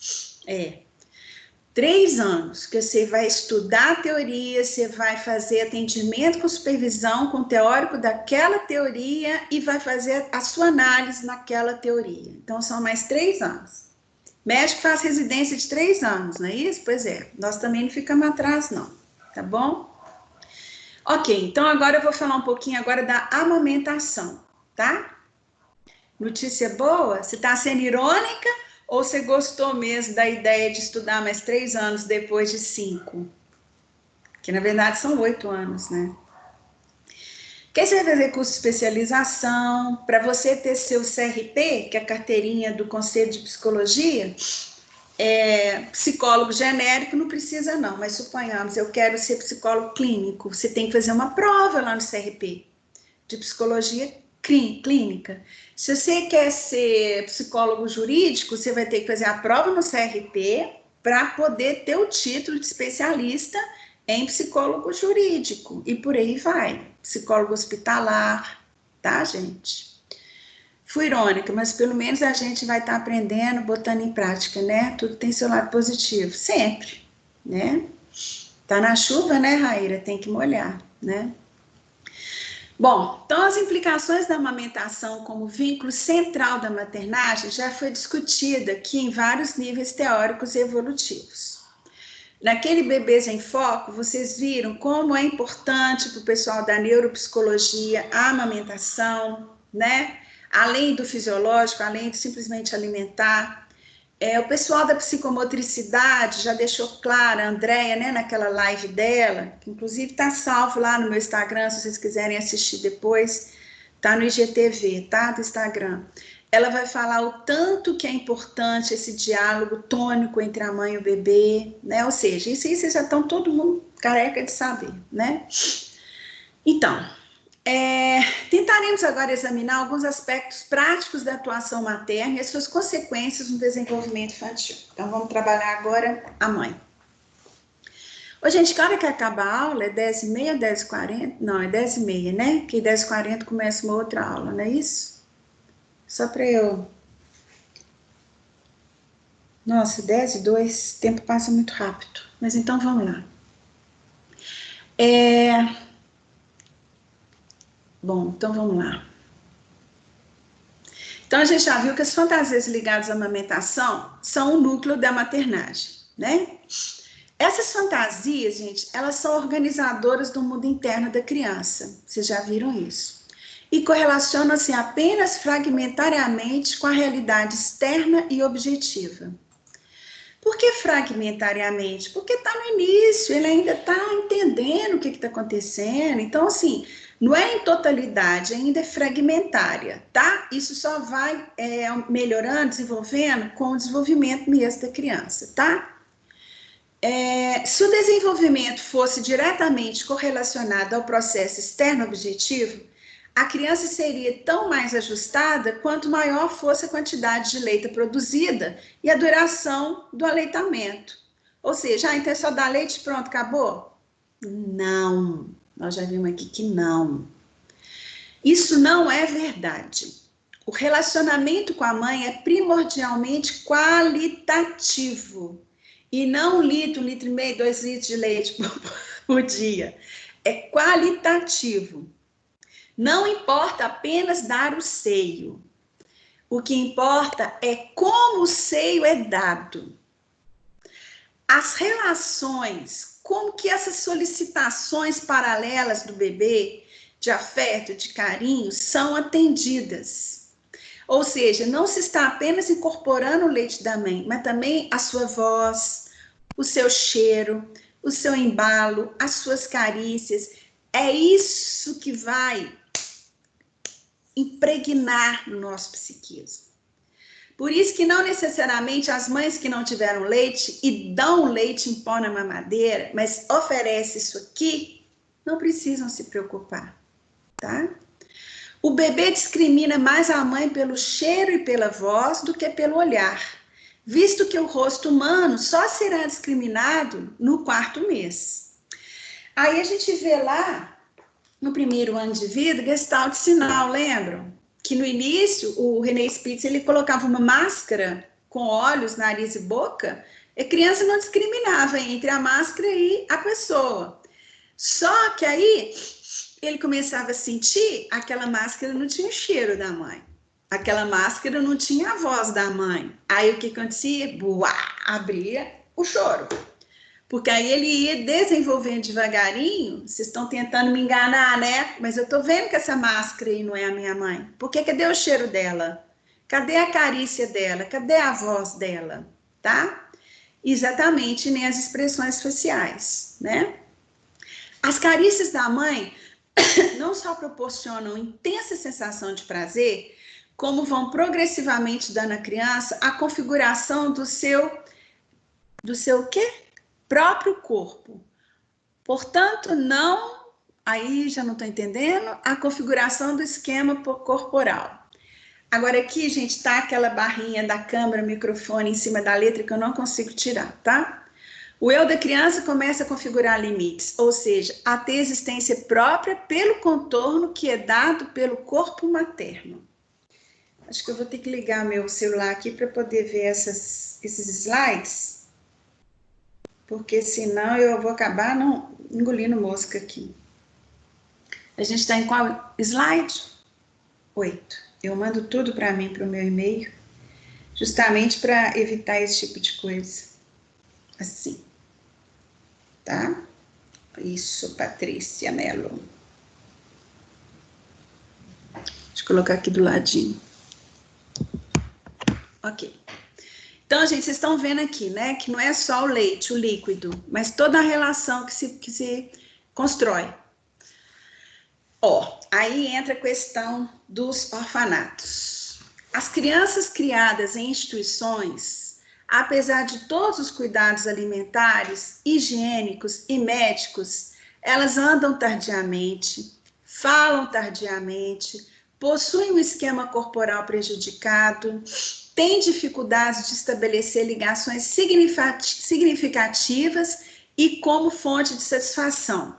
3 anos que você vai estudar a teoria, você vai fazer atendimento com supervisão com o teórico daquela teoria e vai fazer a sua análise naquela teoria. Então, são mais 3 anos. Médico faz residência de 3 anos, não é isso? Pois é, nós também não ficamos atrás, não, tá bom? Ok, então agora eu vou falar um pouquinho agora da amamentação, tá? Notícia boa? Você tá sendo irônica ou você gostou mesmo da ideia de estudar mais 3 anos depois de 5? Que na verdade são 8 anos, né? Quer você vai fazer curso de especialização, para você ter seu CRP, que é a carteirinha do Conselho de Psicologia, psicólogo genérico não precisa não, mas suponhamos, eu quero ser psicólogo clínico, você tem que fazer uma prova lá no CRP, de psicologia clínica. Se você quer ser psicólogo jurídico, você vai ter que fazer a prova no CRP para poder ter o título de especialista em psicólogo jurídico, e por aí vai, psicólogo hospitalar, tá, gente? Fui irônica, mas pelo menos a gente vai estar aprendendo, botando em prática, né? Tudo tem seu lado positivo, sempre, né? Tá na chuva, né, Raíra? Tem que molhar, né? Bom, então as implicações da amamentação como vínculo central da maternagem já foi discutida aqui em vários níveis teóricos e evolutivos. Naquele Bebês em Foco, vocês viram como é importante para o pessoal da neuropsicologia a amamentação, né? Além do fisiológico, além de simplesmente alimentar. O pessoal da psicomotricidade já deixou claro, a Andrea, né, naquela live dela, que inclusive está salvo lá no meu Instagram, se vocês quiserem assistir depois, tá no IGTV, tá, do Instagram. Ela vai falar o tanto que é importante esse diálogo tônico entre a mãe e o bebê, né? Ou seja, isso aí vocês já estão todo mundo careca de saber, né? Então, tentaremos agora examinar alguns aspectos práticos da atuação materna e as suas consequências no desenvolvimento infantil. Então, vamos trabalhar agora a mãe. Ô, gente, que hora que acaba a aula? É 10h30, 10h40? Não, é 10h30, né? Que 10h40 começa uma outra aula, não é isso? Só para eu... Nossa, 10h02, o tempo passa muito rápido. Mas então, vamos lá. Bom, então vamos lá. Então, a gente já viu que as fantasias ligadas à amamentação são o núcleo da maternagem, né? Essas fantasias, gente, elas são organizadoras do mundo interno da criança. Vocês já viram isso? E correlacionam-se apenas fragmentariamente com a realidade externa e objetiva. Por que fragmentariamente? Porque está no início, ele ainda está entendendo o que está acontecendo. Então, assim, não é em totalidade, ainda é fragmentária, tá? Isso só vai melhorando, desenvolvendo com o desenvolvimento mesmo da criança, tá? Se o desenvolvimento fosse diretamente correlacionado ao processo externo objetivo, a criança seria tão mais ajustada quanto maior fosse a quantidade de leite produzida e a duração do aleitamento. Ou seja, então é só dar leite e pronto, acabou? Não, nós já vimos aqui que não. Isso não é verdade. O relacionamento com a mãe é primordialmente qualitativo. E não 1 litro, 1,5 litro, 2 litros de leite por dia. É qualitativo. Não importa apenas dar o seio. O que importa é como o seio é dado. As relações, como que essas solicitações paralelas do bebê, de afeto, de carinho, são atendidas. Ou seja, não se está apenas incorporando o leite da mãe, mas também a sua voz, o seu cheiro, o seu embalo, as suas carícias. É isso que vai impregnar no nosso psiquismo. Por isso que não necessariamente as mães que não tiveram leite e dão leite em pó na mamadeira, mas oferecem isso aqui, não precisam se preocupar, tá? O bebê discrimina mais a mãe pelo cheiro e pela voz do que pelo olhar, visto que o rosto humano só será discriminado no 4º mês. Aí a gente vê lá, no 1º ano de vida, Gestalt sinal, lembram? Que no início, o René Spitz, ele colocava uma máscara com olhos, nariz e boca, e a criança não discriminava entre a máscara e a pessoa. Só que aí, ele começava a sentir, aquela máscara não tinha o cheiro da mãe. Aquela máscara não tinha a voz da mãe. Aí o que acontecia? Buá, abria o choro. Porque aí ele ia desenvolvendo devagarinho. Vocês estão tentando me enganar, né? Mas eu tô vendo que essa máscara aí não é a minha mãe. Porque cadê o cheiro dela? Cadê a carícia dela? Cadê a voz dela? Tá? Exatamente, nem as expressões faciais, né? As carícias da mãe não só proporcionam intensa sensação de prazer, como vão progressivamente dando à criança a configuração do seu quê? Próprio corpo. Portanto, não, aí já não estou entendendo, a configuração do esquema corporal. Agora aqui, gente, tá aquela barrinha da câmera, microfone em cima da letra que eu não consigo tirar, tá? O eu da criança começa a configurar limites, ou seja, a ter existência própria pelo contorno que é dado pelo corpo materno. Acho que eu vou ter que ligar meu celular aqui para poder ver esses slides. Porque senão eu vou acabar não engolindo mosca aqui. A gente está em qual slide? 8. Eu mando tudo para mim, para o meu e-mail, justamente para evitar esse tipo de coisa. Assim. Tá? Isso, Patrícia Mello. Deixa eu colocar aqui do ladinho. Ok. Então, gente, vocês estão vendo aqui, né, que não é só o leite, o líquido, mas toda a relação que se constrói. Ó, aí entra a questão dos orfanatos. As crianças criadas em instituições, apesar de todos os cuidados alimentares, higiênicos e médicos, elas andam tardiamente, falam tardiamente, possuem um esquema corporal prejudicado, têm dificuldades de estabelecer ligações significativas e como fonte de satisfação.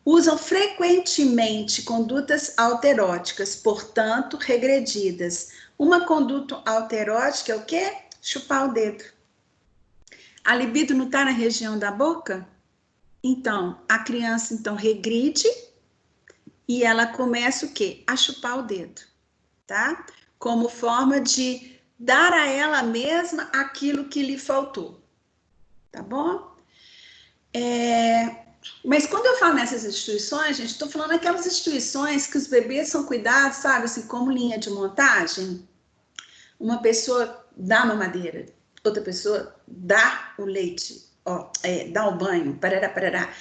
Usam frequentemente condutas alteróticas, portanto, regredidas. Uma conduta alterótica é o quê? Chupar o dedo. A libido não está na região da boca? Então, a criança então regride e ela começa o quê? A chupar o dedo, tá? Como forma de dar a ela mesma aquilo que lhe faltou, tá bom? Mas quando eu falo nessas instituições, gente, estou falando aquelas instituições que os bebês são cuidados, sabe, assim, como linha de montagem. Uma pessoa dá mamadeira, outra pessoa dá o leite, dá o banho, parará, parará.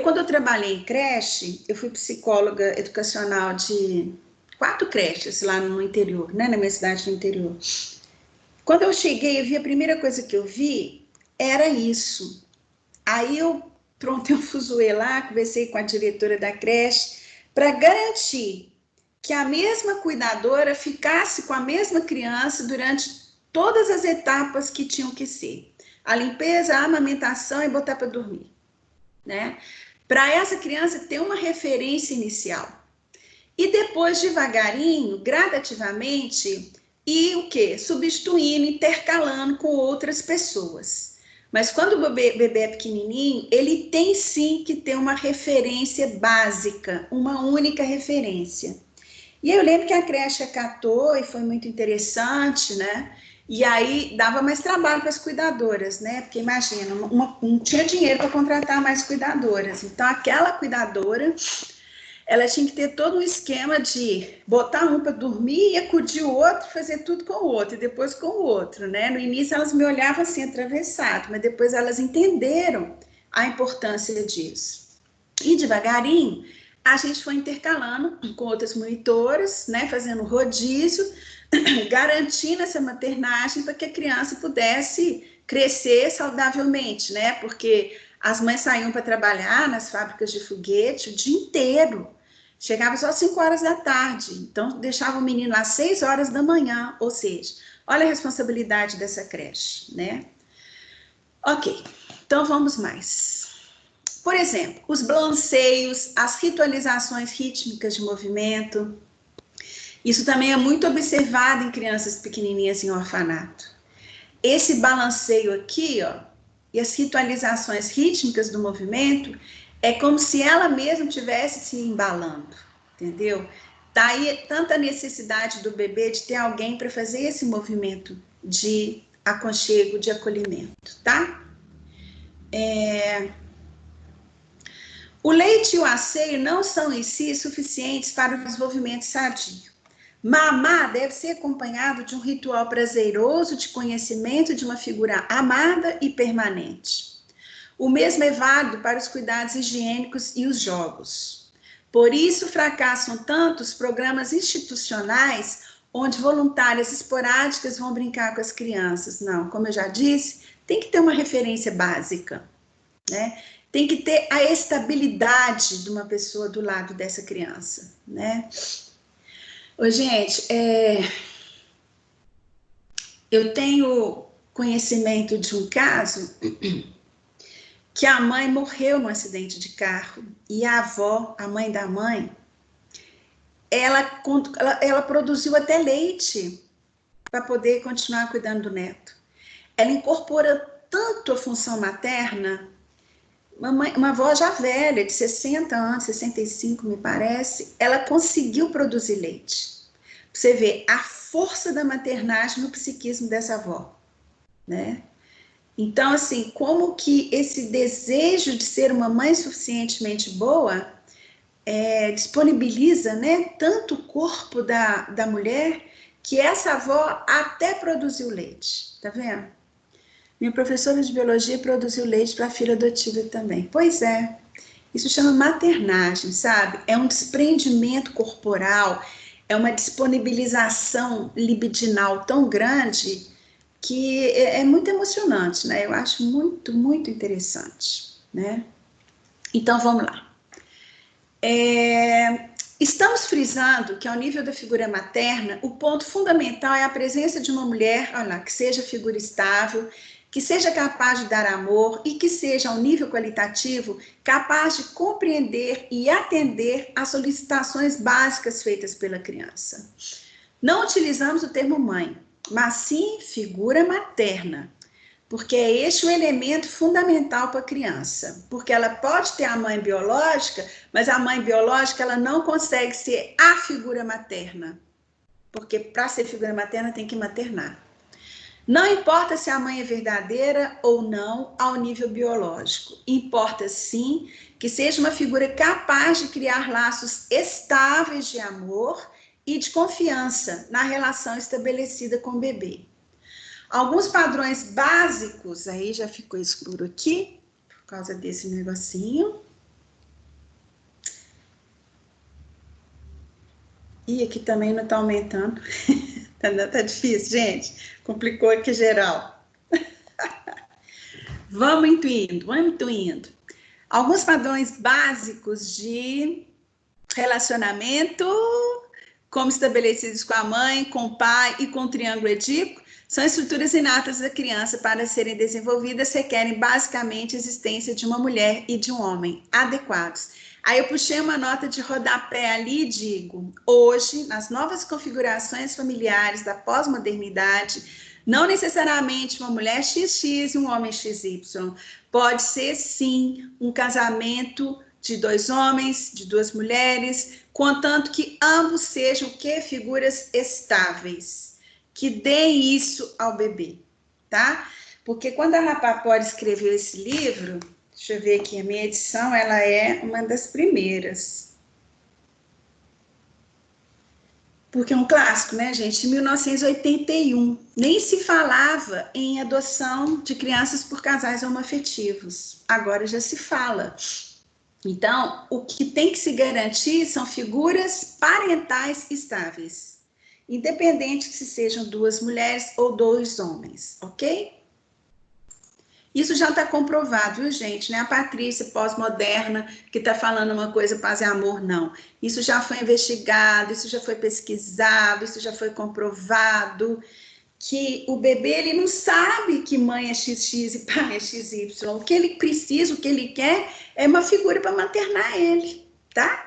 Quando eu trabalhei em creche, eu fui psicóloga educacional de 4 creches lá no interior, né, na minha cidade no interior. Quando eu cheguei, a primeira coisa que eu vi era isso. Aí eu prontei um fuzuê lá, conversei com a diretora da creche, para garantir que a mesma cuidadora ficasse com a mesma criança durante todas as etapas que tinham que ser. A limpeza, a amamentação e botar para dormir, né? Para essa criança ter uma referência inicial. E depois, devagarinho, gradativamente, e o quê? Substituindo, intercalando com outras pessoas. Mas quando o bebê é pequenininho, ele tem sim que ter uma referência básica, uma única referência. E eu lembro que a creche acatou e foi muito interessante, né? E aí dava mais trabalho para as cuidadoras, né? Porque imagina, não tinha dinheiro para contratar mais cuidadoras. Então, aquela cuidadora, ela tinha que ter todo um esquema de botar um para dormir e acudir o outro, fazer tudo com o outro, e depois com o outro, né? No início elas me olhavam assim, atravessado, mas depois elas entenderam a importância disso. E devagarinho, a gente foi intercalando com outras monitoras, né? Fazendo rodízio, garantindo essa maternagem para que a criança pudesse crescer saudavelmente, né? Porque as mães saíam para trabalhar nas fábricas de foguete o dia inteiro. Chegava só às 5 horas da tarde, então deixava o menino às 6 horas da manhã, ou seja, olha a responsabilidade dessa creche, né? Ok, então vamos mais. Por exemplo, os balanceios, as ritualizações rítmicas de movimento, isso também é muito observado em crianças pequenininhas em orfanato. Esse balanceio aqui, ó, e as ritualizações rítmicas do movimento, é como se ela mesma estivesse se embalando, entendeu? Daí tanta necessidade do bebê de ter alguém para fazer esse movimento de aconchego, de acolhimento, tá? O leite e o asseio não são em si suficientes para o desenvolvimento sadio. Mamar deve ser acompanhado de um ritual prazeroso de conhecimento de uma figura amada e permanente. O mesmo é válido para os cuidados higiênicos e os jogos. Por isso, fracassam tanto os programas institucionais onde voluntárias esporádicas vão brincar com as crianças. Não, como eu já disse, tem que ter uma referência básica, né? Tem que ter a estabilidade de uma pessoa do lado dessa criança, né? Ô, gente, eu tenho conhecimento de um caso que a mãe morreu num acidente de carro e a avó, a mãe da mãe, ela produziu até leite para poder continuar cuidando do neto. Ela incorpora tanto a função materna, uma avó já velha, de 60 anos, 65 me parece, ela conseguiu produzir leite. Você vê a força da maternagem no psiquismo dessa avó, né? Então, assim, como que esse desejo de ser uma mãe suficientemente boa disponibiliza, né, tanto o corpo da mulher, que essa avó até produziu leite, tá vendo? Minha professora de biologia produziu leite para a filha adotiva também. Pois é, isso chama maternagem, sabe? É um desprendimento corporal, é uma disponibilização libidinal tão grande que é muito emocionante, né? Eu acho muito, muito interessante, né? Então, vamos lá. Estamos frisando que, ao nível da figura materna, o ponto fundamental é a presença de uma mulher, olha lá, que seja figura estável, que seja capaz de dar amor e que seja, ao nível qualitativo, capaz de compreender e atender às solicitações básicas feitas pela criança. Não utilizamos o termo mãe, mas sim figura materna, porque é este o elemento fundamental para a criança, porque ela pode ter a mãe biológica, mas a mãe biológica ela não consegue ser a figura materna, porque para ser figura materna tem que maternar. Não importa se a mãe é verdadeira ou não ao nível biológico. Importa sim que seja uma figura capaz de criar laços estáveis de amor e de confiança na relação estabelecida com o bebê. Alguns padrões básicos, aí já ficou escuro aqui, por causa desse negocinho. E aqui também não está aumentando. Tá difícil, gente. Complicou aqui geral. Vamos intuindo. Alguns padrões básicos de relacionamento, como estabelecidos com a mãe, com o pai e com o triângulo edípico, são estruturas inatas da criança para serem desenvolvidas, requerem basicamente a existência de uma mulher e de um homem adequados. Aí eu puxei uma nota de rodapé ali e digo, hoje, nas novas configurações familiares da pós-modernidade, não necessariamente uma mulher XX e um homem XY. Pode ser, sim, um casamento de 2 homens, de 2 mulheres, contanto que ambos sejam que figuras estáveis, que deem isso ao bebê, tá? Porque quando a Rapaport escreveu esse livro, deixa eu ver aqui, a minha edição, ela é uma das primeiras. Porque é um clássico, né, gente? Em 1981, nem se falava em adoção de crianças por casais homoafetivos. Agora já se fala. Então, o que tem que se garantir são figuras parentais estáveis, independente que se sejam 2 mulheres ou 2 homens, ok? Isso já está comprovado, viu, gente? Não é a Patrícia pós-moderna que está falando uma coisa, paz e amor, não. Isso já foi investigado, isso já foi pesquisado, isso já foi comprovado, que o bebê ele não sabe que mãe é XX e pai é XY. O que ele precisa, o que ele quer é uma figura para maternar ele, tá?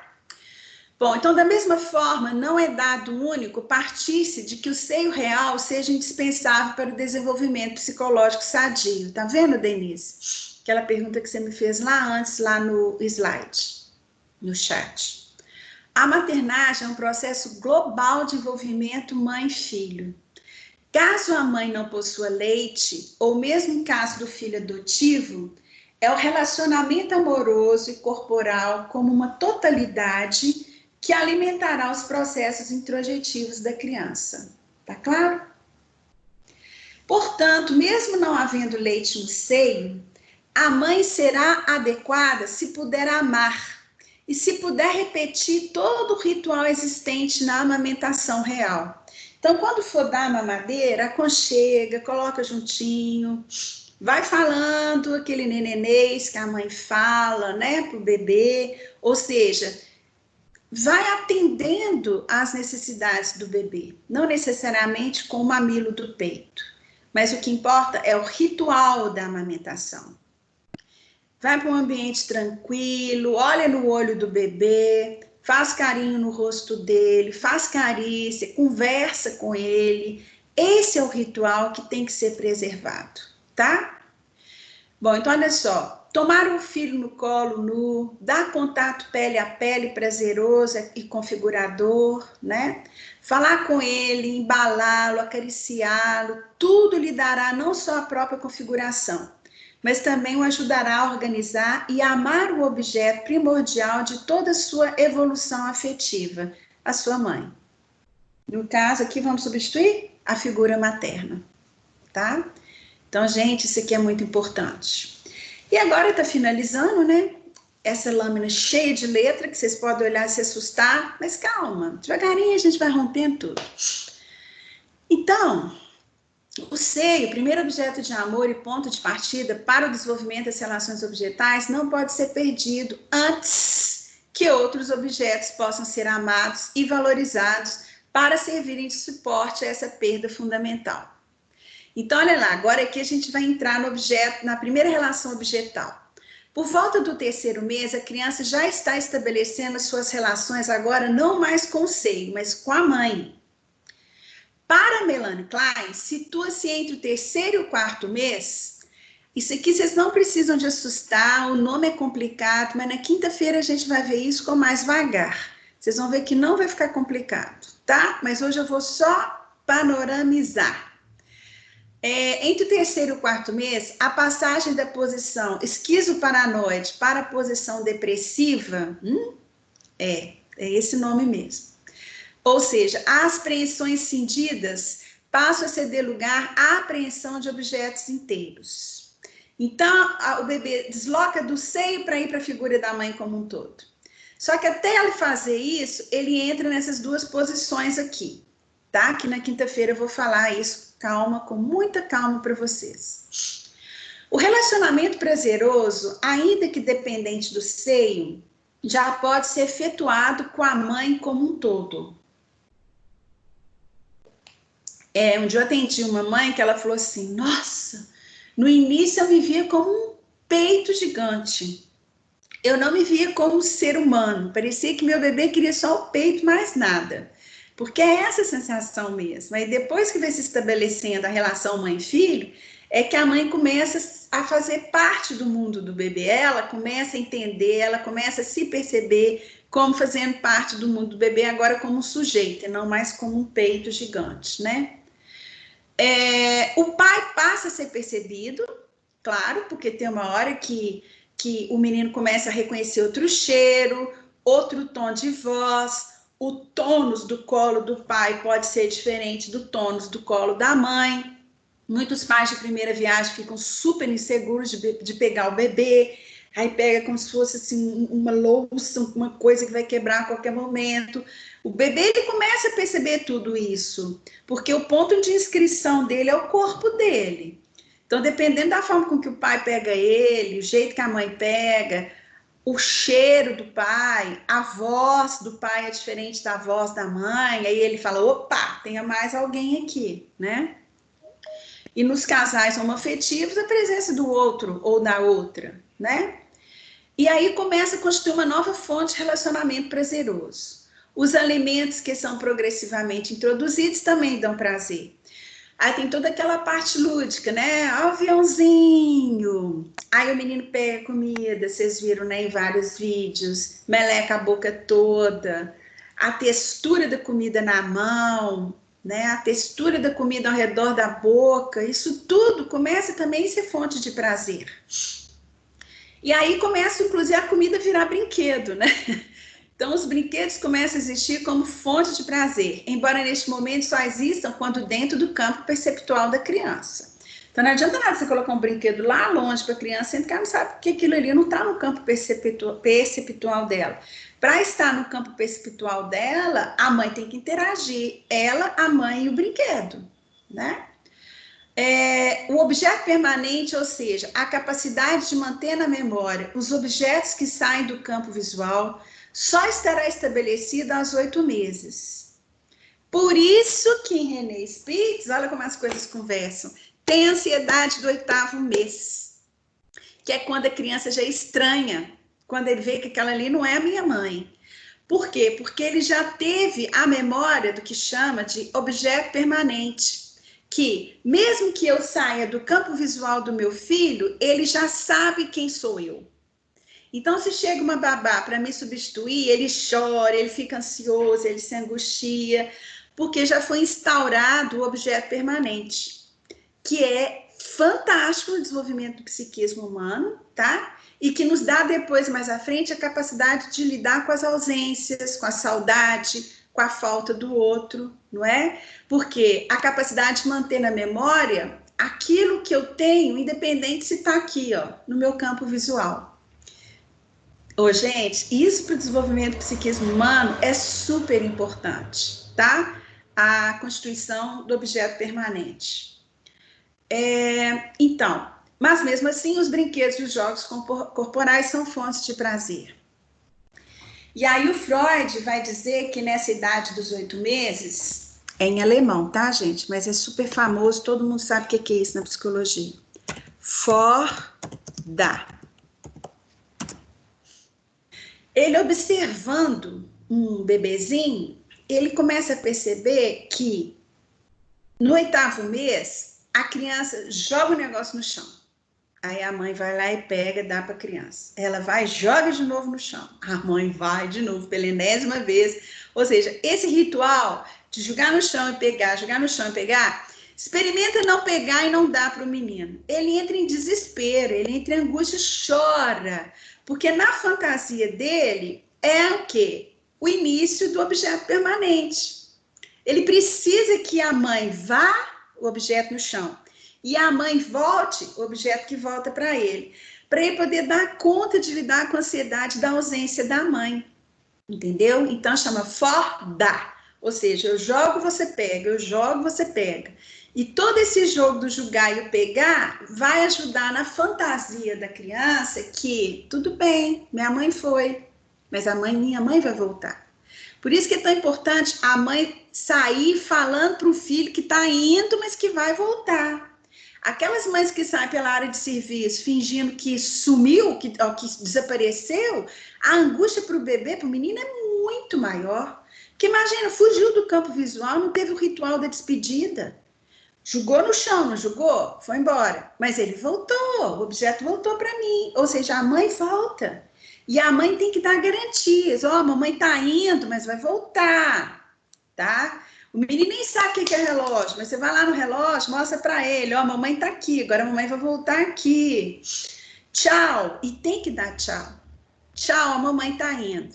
Bom, então, da mesma forma, não é dado único partir-se de que o seio real seja indispensável para o desenvolvimento psicológico sadio. Tá vendo, Denise? Aquela pergunta que você me fez lá antes, lá no slide, no chat. A maternagem é um processo global de envolvimento mãe-filho. Caso a mãe não possua leite, ou mesmo em caso do filho adotivo, é o relacionamento amoroso e corporal como uma totalidade que alimentará os processos introjetivos da criança. Tá claro? Portanto, mesmo não havendo leite no seio, a mãe será adequada se puder amar e se puder repetir todo o ritual existente na amamentação real. Então, quando for dar a mamadeira, aconchega, coloca juntinho, vai falando aquele nenenês que a mãe fala, né, pro bebê, ou seja, vai atendendo às necessidades do bebê, não necessariamente com o mamilo do peito, mas o que importa é o ritual da amamentação. Vai para um ambiente tranquilo, olha no olho do bebê, faz carinho no rosto dele, faz carícia, conversa com ele. Esse é o ritual que tem que ser preservado, tá? Bom, então olha só. Tomar um filho no colo nu, dar contato pele a pele prazeroso e configurador, né? Falar com ele, embalá-lo, acariciá-lo, tudo lhe dará não só a própria configuração, mas também o ajudará a organizar e amar o objeto primordial de toda a sua evolução afetiva, a sua mãe. No caso aqui, vamos substituir a figura materna, tá? Então, gente, isso aqui é muito importante. E agora está finalizando, né? Essa lâmina cheia de letra, que vocês podem olhar e se assustar, mas calma, devagarinho a gente vai rompendo tudo. Então, o seio, primeiro objeto de amor e ponto de partida para o desenvolvimento das relações objetais, não pode ser perdido antes que outros objetos possam ser amados e valorizados para servirem de suporte a essa perda fundamental. Então, olha lá, agora aqui a gente vai entrar no objeto, na primeira relação objetal. Por volta do 3º mês, a criança já está estabelecendo suas relações agora não mais com o seio, mas com a mãe. Para Melanie Klein, situa-se entre o 3º e o 4º mês. Isso aqui vocês não precisam de assustar, o nome é complicado, mas na quinta-feira a gente vai ver isso com mais vagar. Vocês vão ver que não vai ficar complicado, tá? Mas hoje eu vou só panoramizar. Entre o terceiro e o quarto mês, a passagem da posição esquizoparanoide para a posição depressiva, é esse nome mesmo. Ou seja, as apreensões cindidas passam a ceder lugar à apreensão de objetos inteiros. Então, o bebê desloca do seio para ir para a figura da mãe como um todo. Só que até ele fazer isso, ele entra nessas duas posições aqui, tá? Que na quinta-feira eu vou falar isso, calma, com muita calma para vocês. O relacionamento prazeroso, ainda que dependente do seio, já pode ser efetuado com a mãe como um todo. Um dia eu atendi uma mãe que ela falou assim, nossa, no início eu me via como um peito gigante. Eu não me via como um ser humano. Parecia que meu bebê queria só o peito, mais nada. Porque é essa sensação mesmo. Aí depois que vai se estabelecendo a relação mãe-filho, é que a mãe começa a fazer parte do mundo do bebê. Ela começa a entender, ela começa a se perceber como fazendo parte do mundo do bebê, agora como um sujeito, e não mais como um peito gigante, né? O pai passa a ser percebido, claro, porque tem uma hora que o menino começa a reconhecer outro cheiro, outro tom de voz, o tônus do colo do pai pode ser diferente do tônus do colo da mãe. Muitos pais de primeira viagem ficam super inseguros de pegar o bebê, aí pega como se fosse assim, uma louça, uma coisa que vai quebrar a qualquer momento. O bebê ele começa a perceber tudo isso, porque o ponto de inscrição dele é o corpo dele. Então, dependendo da forma com que o pai pega ele, o jeito que a mãe pega, o cheiro do pai, a voz do pai é diferente da voz da mãe, aí ele fala, opa, tem mais alguém aqui, né? E nos casais homoafetivos, a presença do outro ou da outra, né? E aí começa a constituir uma nova fonte de relacionamento prazeroso. Os alimentos que são progressivamente introduzidos também dão prazer. Aí tem toda aquela parte lúdica, né? Aviãozinho. Aí o menino pega comida, vocês viram, né, em vários vídeos, meleca a boca toda, a textura da comida na mão, né? A textura da comida ao redor da boca, isso tudo começa também a ser fonte de prazer. E aí começa, inclusive, a comida virar brinquedo, né? Então, os brinquedos começam a existir como fonte de prazer, embora neste momento só existam quando dentro do campo perceptual da criança. Então, não adianta nada você colocar um brinquedo lá longe para a criança, sendo que ela não sabe que aquilo ali não está no campo perceptual dela. Para estar no campo perceptual dela, a mãe tem que interagir, ela, a mãe e o brinquedo, né? O objeto permanente, ou seja, a capacidade de manter na memória os objetos que saem do campo visual, só estará estabelecida aos 8 meses. Por isso que em René Spitz, olha como as coisas conversam, tem ansiedade do 8º mês, que é quando a criança já estranha, quando ele vê que aquela ali não é a minha mãe. Por quê? Porque ele já teve a memória do que chama de objeto permanente, que mesmo que eu saia do campo visual do meu filho, ele já sabe quem sou eu. Então, se chega uma babá para me substituir, ele chora, ele fica ansioso, ele se angustia, porque já foi instaurado o objeto permanente, que é fantástico no desenvolvimento do psiquismo humano, tá? E que nos dá depois, mais à frente, a capacidade de lidar com as ausências, com a saudade, com a falta do outro, não é? Porque a capacidade de manter na memória aquilo que eu tenho, independente se está aqui, ó, no meu campo visual. Gente, isso para o desenvolvimento do psiquismo humano é super importante, tá? A constituição do objeto permanente. Então, mas mesmo assim, os brinquedos e os jogos corporais são fontes de prazer. E aí o Freud vai dizer que nessa idade dos 8 meses, é em alemão, tá, gente? Mas é super famoso, todo mundo sabe o que é isso na psicologia. Da. Ele observando um bebezinho, ele começa a perceber que no 8º mês, a criança joga o negócio no chão. Aí a mãe vai lá e pega, dá para a criança. Ela vai e joga de novo no chão. A mãe vai de novo pela enésima vez. Ou seja, esse ritual de jogar no chão e pegar, jogar no chão e pegar, Experimenta não pegar e não dar para o menino. Ele entra em desespero, ele entra em angústia, chora. Porque na fantasia dele é o quê? O início do objeto permanente. Ele precisa que a mãe vá, o objeto no chão, e a mãe volte, o objeto que volta para ele poder dar conta de lidar com a ansiedade da ausência da mãe. Entendeu? Então chama for-dar. Ou seja, eu jogo, você pega, eu jogo, você pega. E todo esse jogo do jogar e o pegar vai ajudar na fantasia da criança que, tudo bem, minha mãe foi, mas minha mãe vai voltar. Por isso que é tão importante a mãe sair falando para o filho que está indo, mas que vai voltar. Aquelas mães que saem pela área de serviço fingindo que sumiu, que desapareceu, a angústia para o bebê, para o menino, é muito maior. Porque imagina, fugiu do campo visual, não teve o ritual da despedida. Jogou no chão, não jogou? Foi embora. Mas ele voltou, o objeto voltou para mim. Ou seja, a mãe volta. E a mãe tem que dar garantias. Ó, a mamãe tá indo, mas vai voltar, tá? O menino nem sabe o que é relógio, mas você vai lá no relógio, mostra para ele, ó, a mamãe tá aqui, agora a mamãe vai voltar aqui. Tchau. E tem que dar tchau. Tchau, a mamãe tá indo.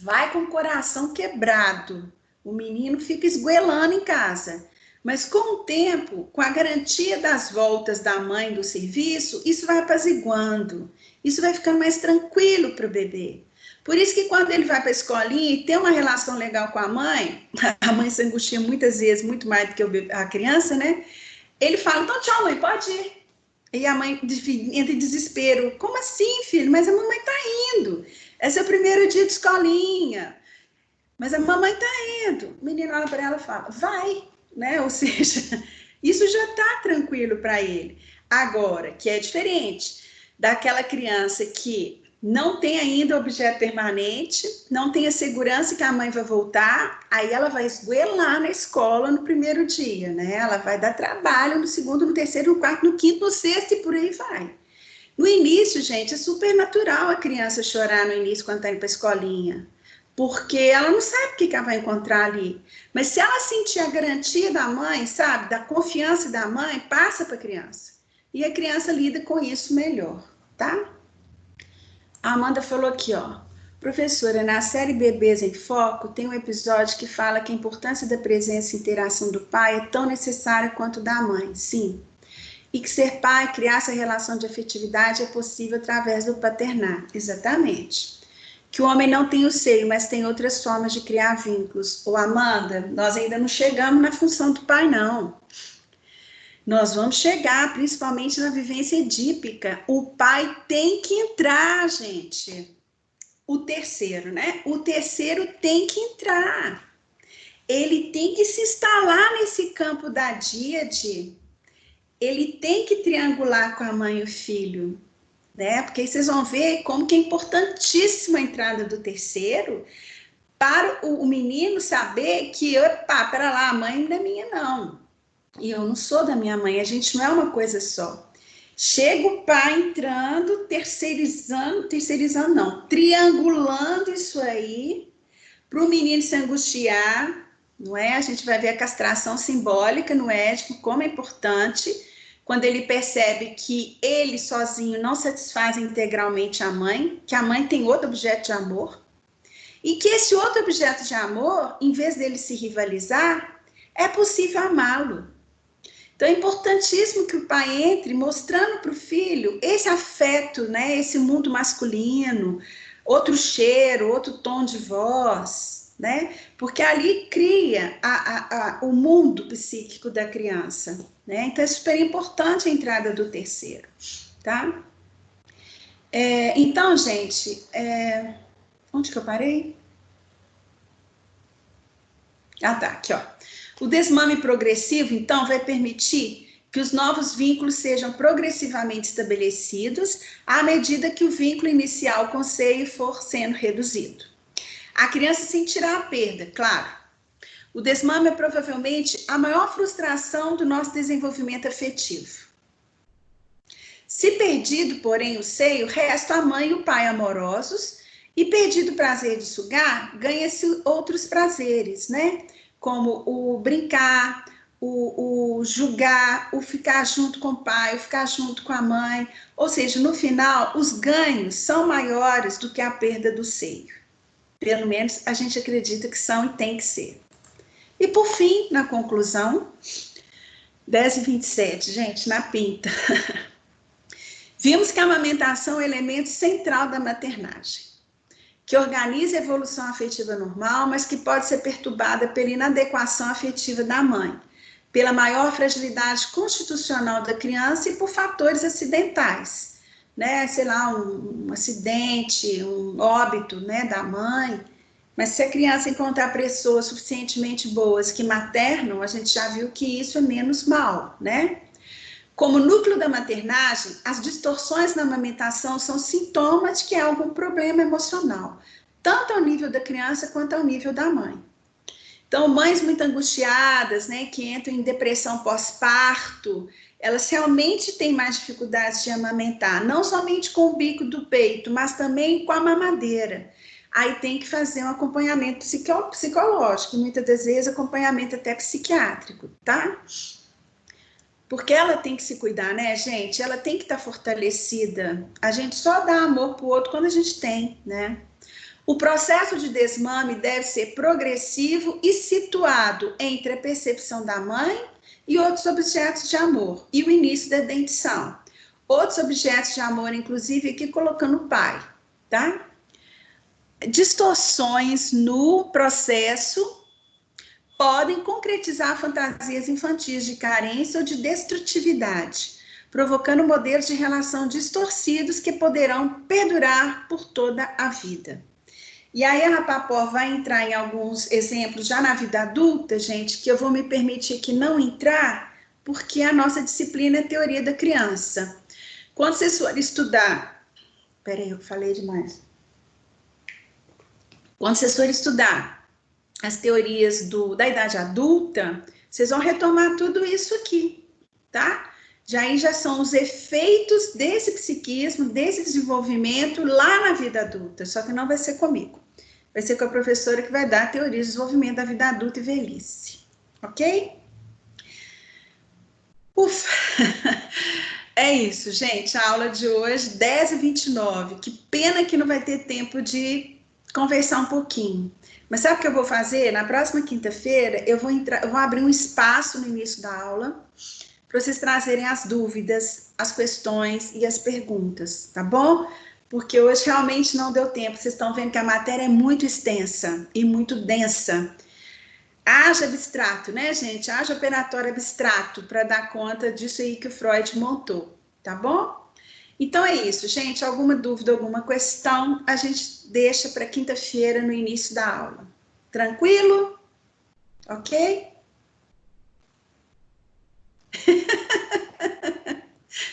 Vai com o coração quebrado. O menino fica esgoelando em casa. Mas com o tempo, com a garantia das voltas da mãe do serviço, isso vai apaziguando. Isso vai ficando mais tranquilo para o bebê. Por isso que quando ele vai para a escolinha e tem uma relação legal com a mãe se angustia muitas vezes, muito mais do que a criança, né? Ele fala, então tchau, mãe, pode ir. E a mãe entra em desespero. Como assim, filho? Mas a mamãe está indo. Esse é o primeiro dia de escolinha. Mas a mamãe está indo. O menino olha para ela e fala, vai. Né? Ou seja, isso já está tranquilo para ele. Agora, que é diferente daquela criança que não tem ainda objeto permanente, não tem a segurança que a mãe vai voltar, aí ela vai esgoelar na escola no primeiro dia, né? Ela vai dar trabalho no segundo, no terceiro, no quarto, no quinto, no sexto e por aí vai. No início, gente, é super natural a criança chorar no início quando está indo para a escolinha, porque ela não sabe o que ela vai encontrar ali. Mas se ela sentir a garantia da mãe, sabe, da confiança da mãe, passa para a criança. E a criança lida com isso melhor, tá? A Amanda falou aqui, ó. Professora, na série Bebês em Foco, tem um episódio que fala que a importância da presença e interação do pai é tão necessária quanto da mãe. Sim. E que ser pai, criar essa relação de afetividade é possível através do paternar. Exatamente. Que o homem não tem o seio, mas tem outras formas de criar vínculos. Ô, Amanda, nós ainda não chegamos na função do pai, não. Nós vamos chegar, principalmente na vivência edípica. O pai tem que entrar, gente. O terceiro, né? O terceiro tem que entrar. Ele tem que se instalar nesse campo da díade. Ele tem que triangular com a mãe e o filho, né? Porque aí vocês vão ver como que é importantíssima a entrada do terceiro para o menino saber que, opa, pera lá, a mãe não é minha, não. E eu não sou da minha mãe, a gente não é uma coisa só. Chega o pai entrando, terceirizando não, triangulando isso aí, para o menino se angustiar, não é? A gente vai ver a castração simbólica no Édipo, como é importante, quando ele percebe que ele sozinho não satisfaz integralmente a mãe, que a mãe tem outro objeto de amor, e que esse outro objeto de amor, em vez dele se rivalizar, é possível amá-lo. Então é importantíssimo que o pai entre mostrando para o filho esse afeto, né, esse mundo masculino, outro cheiro, outro tom de voz, né? Porque ali cria o mundo psíquico da criança, né? Então é super importante a entrada do terceiro, tá? Então, gente, onde que eu parei? Ah, tá, aqui, ó. O desmame progressivo, então, vai permitir que os novos vínculos sejam progressivamente estabelecidos à medida que o vínculo inicial com o seio for sendo reduzido. A criança sentirá a perda, claro. O desmame é provavelmente a maior frustração do nosso desenvolvimento afetivo. Se perdido, porém, o seio, resta a mãe e o pai amorosos, e perdido o prazer de sugar, ganha-se outros prazeres, né? Como o brincar, o julgar, o ficar junto com o pai, o ficar junto com a mãe. Ou seja, no final, os ganhos são maiores do que a perda do seio. Pelo menos a gente acredita que são e tem que ser. E por fim, na conclusão, 10h27, gente, na pinta. Vimos que a amamentação é o elemento central da maternagem, que organiza a evolução afetiva normal, mas que pode ser perturbada pela inadequação afetiva da mãe, pela maior fragilidade constitucional da criança e por fatores acidentais, né? Sei lá, um acidente, um óbito, né, da mãe. Mas se a criança encontrar pessoas suficientemente boas que maternam, a gente já viu que isso é menos mal, né? Como núcleo da maternagem, as distorções na amamentação são sintomas de que há algum problema emocional, tanto ao nível da criança quanto ao nível da mãe. Então, mães muito angustiadas, né, que entram em depressão pós-parto, elas realmente têm mais dificuldades de amamentar, não somente com o bico do peito, mas também com a mamadeira. Aí tem que fazer um acompanhamento psicológico, muitas das vezes acompanhamento até psiquiátrico, tá? Porque ela tem que se cuidar, né, gente? Ela tem que estar fortalecida. A gente só dá amor pro outro quando a gente tem, né? O processo de desmame deve ser progressivo e situado entre a percepção da mãe e outros objetos de amor e o início da dentição. Outros objetos de amor, inclusive, aqui colocando o pai, tá? Distorções no processo podem concretizar fantasias infantis de carência ou de destrutividade, provocando modelos de relação distorcidos que poderão perdurar por toda a vida. E aí a Rapaport vai entrar em alguns exemplos já na vida adulta, gente, que eu vou me permitir que não entrar, porque a nossa disciplina é teoria da criança. Quando vocês forem estudar... Peraí, eu falei demais. Quando vocês forem estudar as teorias da idade adulta, vocês vão retomar tudo isso aqui, tá? Já são os efeitos desse psiquismo, desse desenvolvimento lá na vida adulta, só que não vai ser comigo. Vai ser com a professora que vai dar a teoria de desenvolvimento da vida adulta e velhice, ok? Ufa! É isso, gente, a aula de hoje, 10h29, que pena que não vai ter tempo de conversar um pouquinho. Mas sabe o que eu vou fazer? Na próxima quinta-feira, eu vou abrir um espaço no início da aula para vocês trazerem as dúvidas, as questões e as perguntas, tá bom? Porque hoje realmente não deu tempo. Vocês estão vendo que a matéria é muito extensa e muito densa. Haja abstrato, né, gente? Haja operatório abstrato para dar conta disso aí que o Freud montou, tá bom? Então é isso, gente. Alguma dúvida, alguma questão, a gente deixa para quinta-feira no início da aula. Tranquilo? Ok?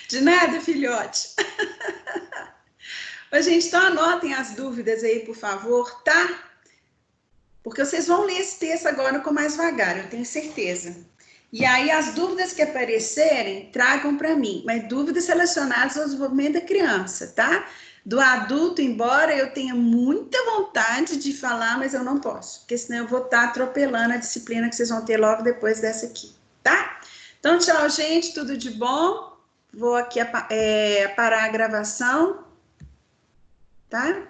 De nada, filhote. Mas, gente, então anotem as dúvidas aí, por favor, tá? Porque vocês vão ler esse texto agora com mais vagar, eu tenho certeza. E aí, as dúvidas que aparecerem, tragam para mim, mas dúvidas relacionadas ao desenvolvimento da criança, tá? Do adulto, embora eu tenha muita vontade de falar, mas eu não posso, porque senão eu vou estar atropelando a disciplina que vocês vão ter logo depois dessa aqui, tá? Então, tchau, gente, tudo de bom. Vou aqui parar a gravação, tá?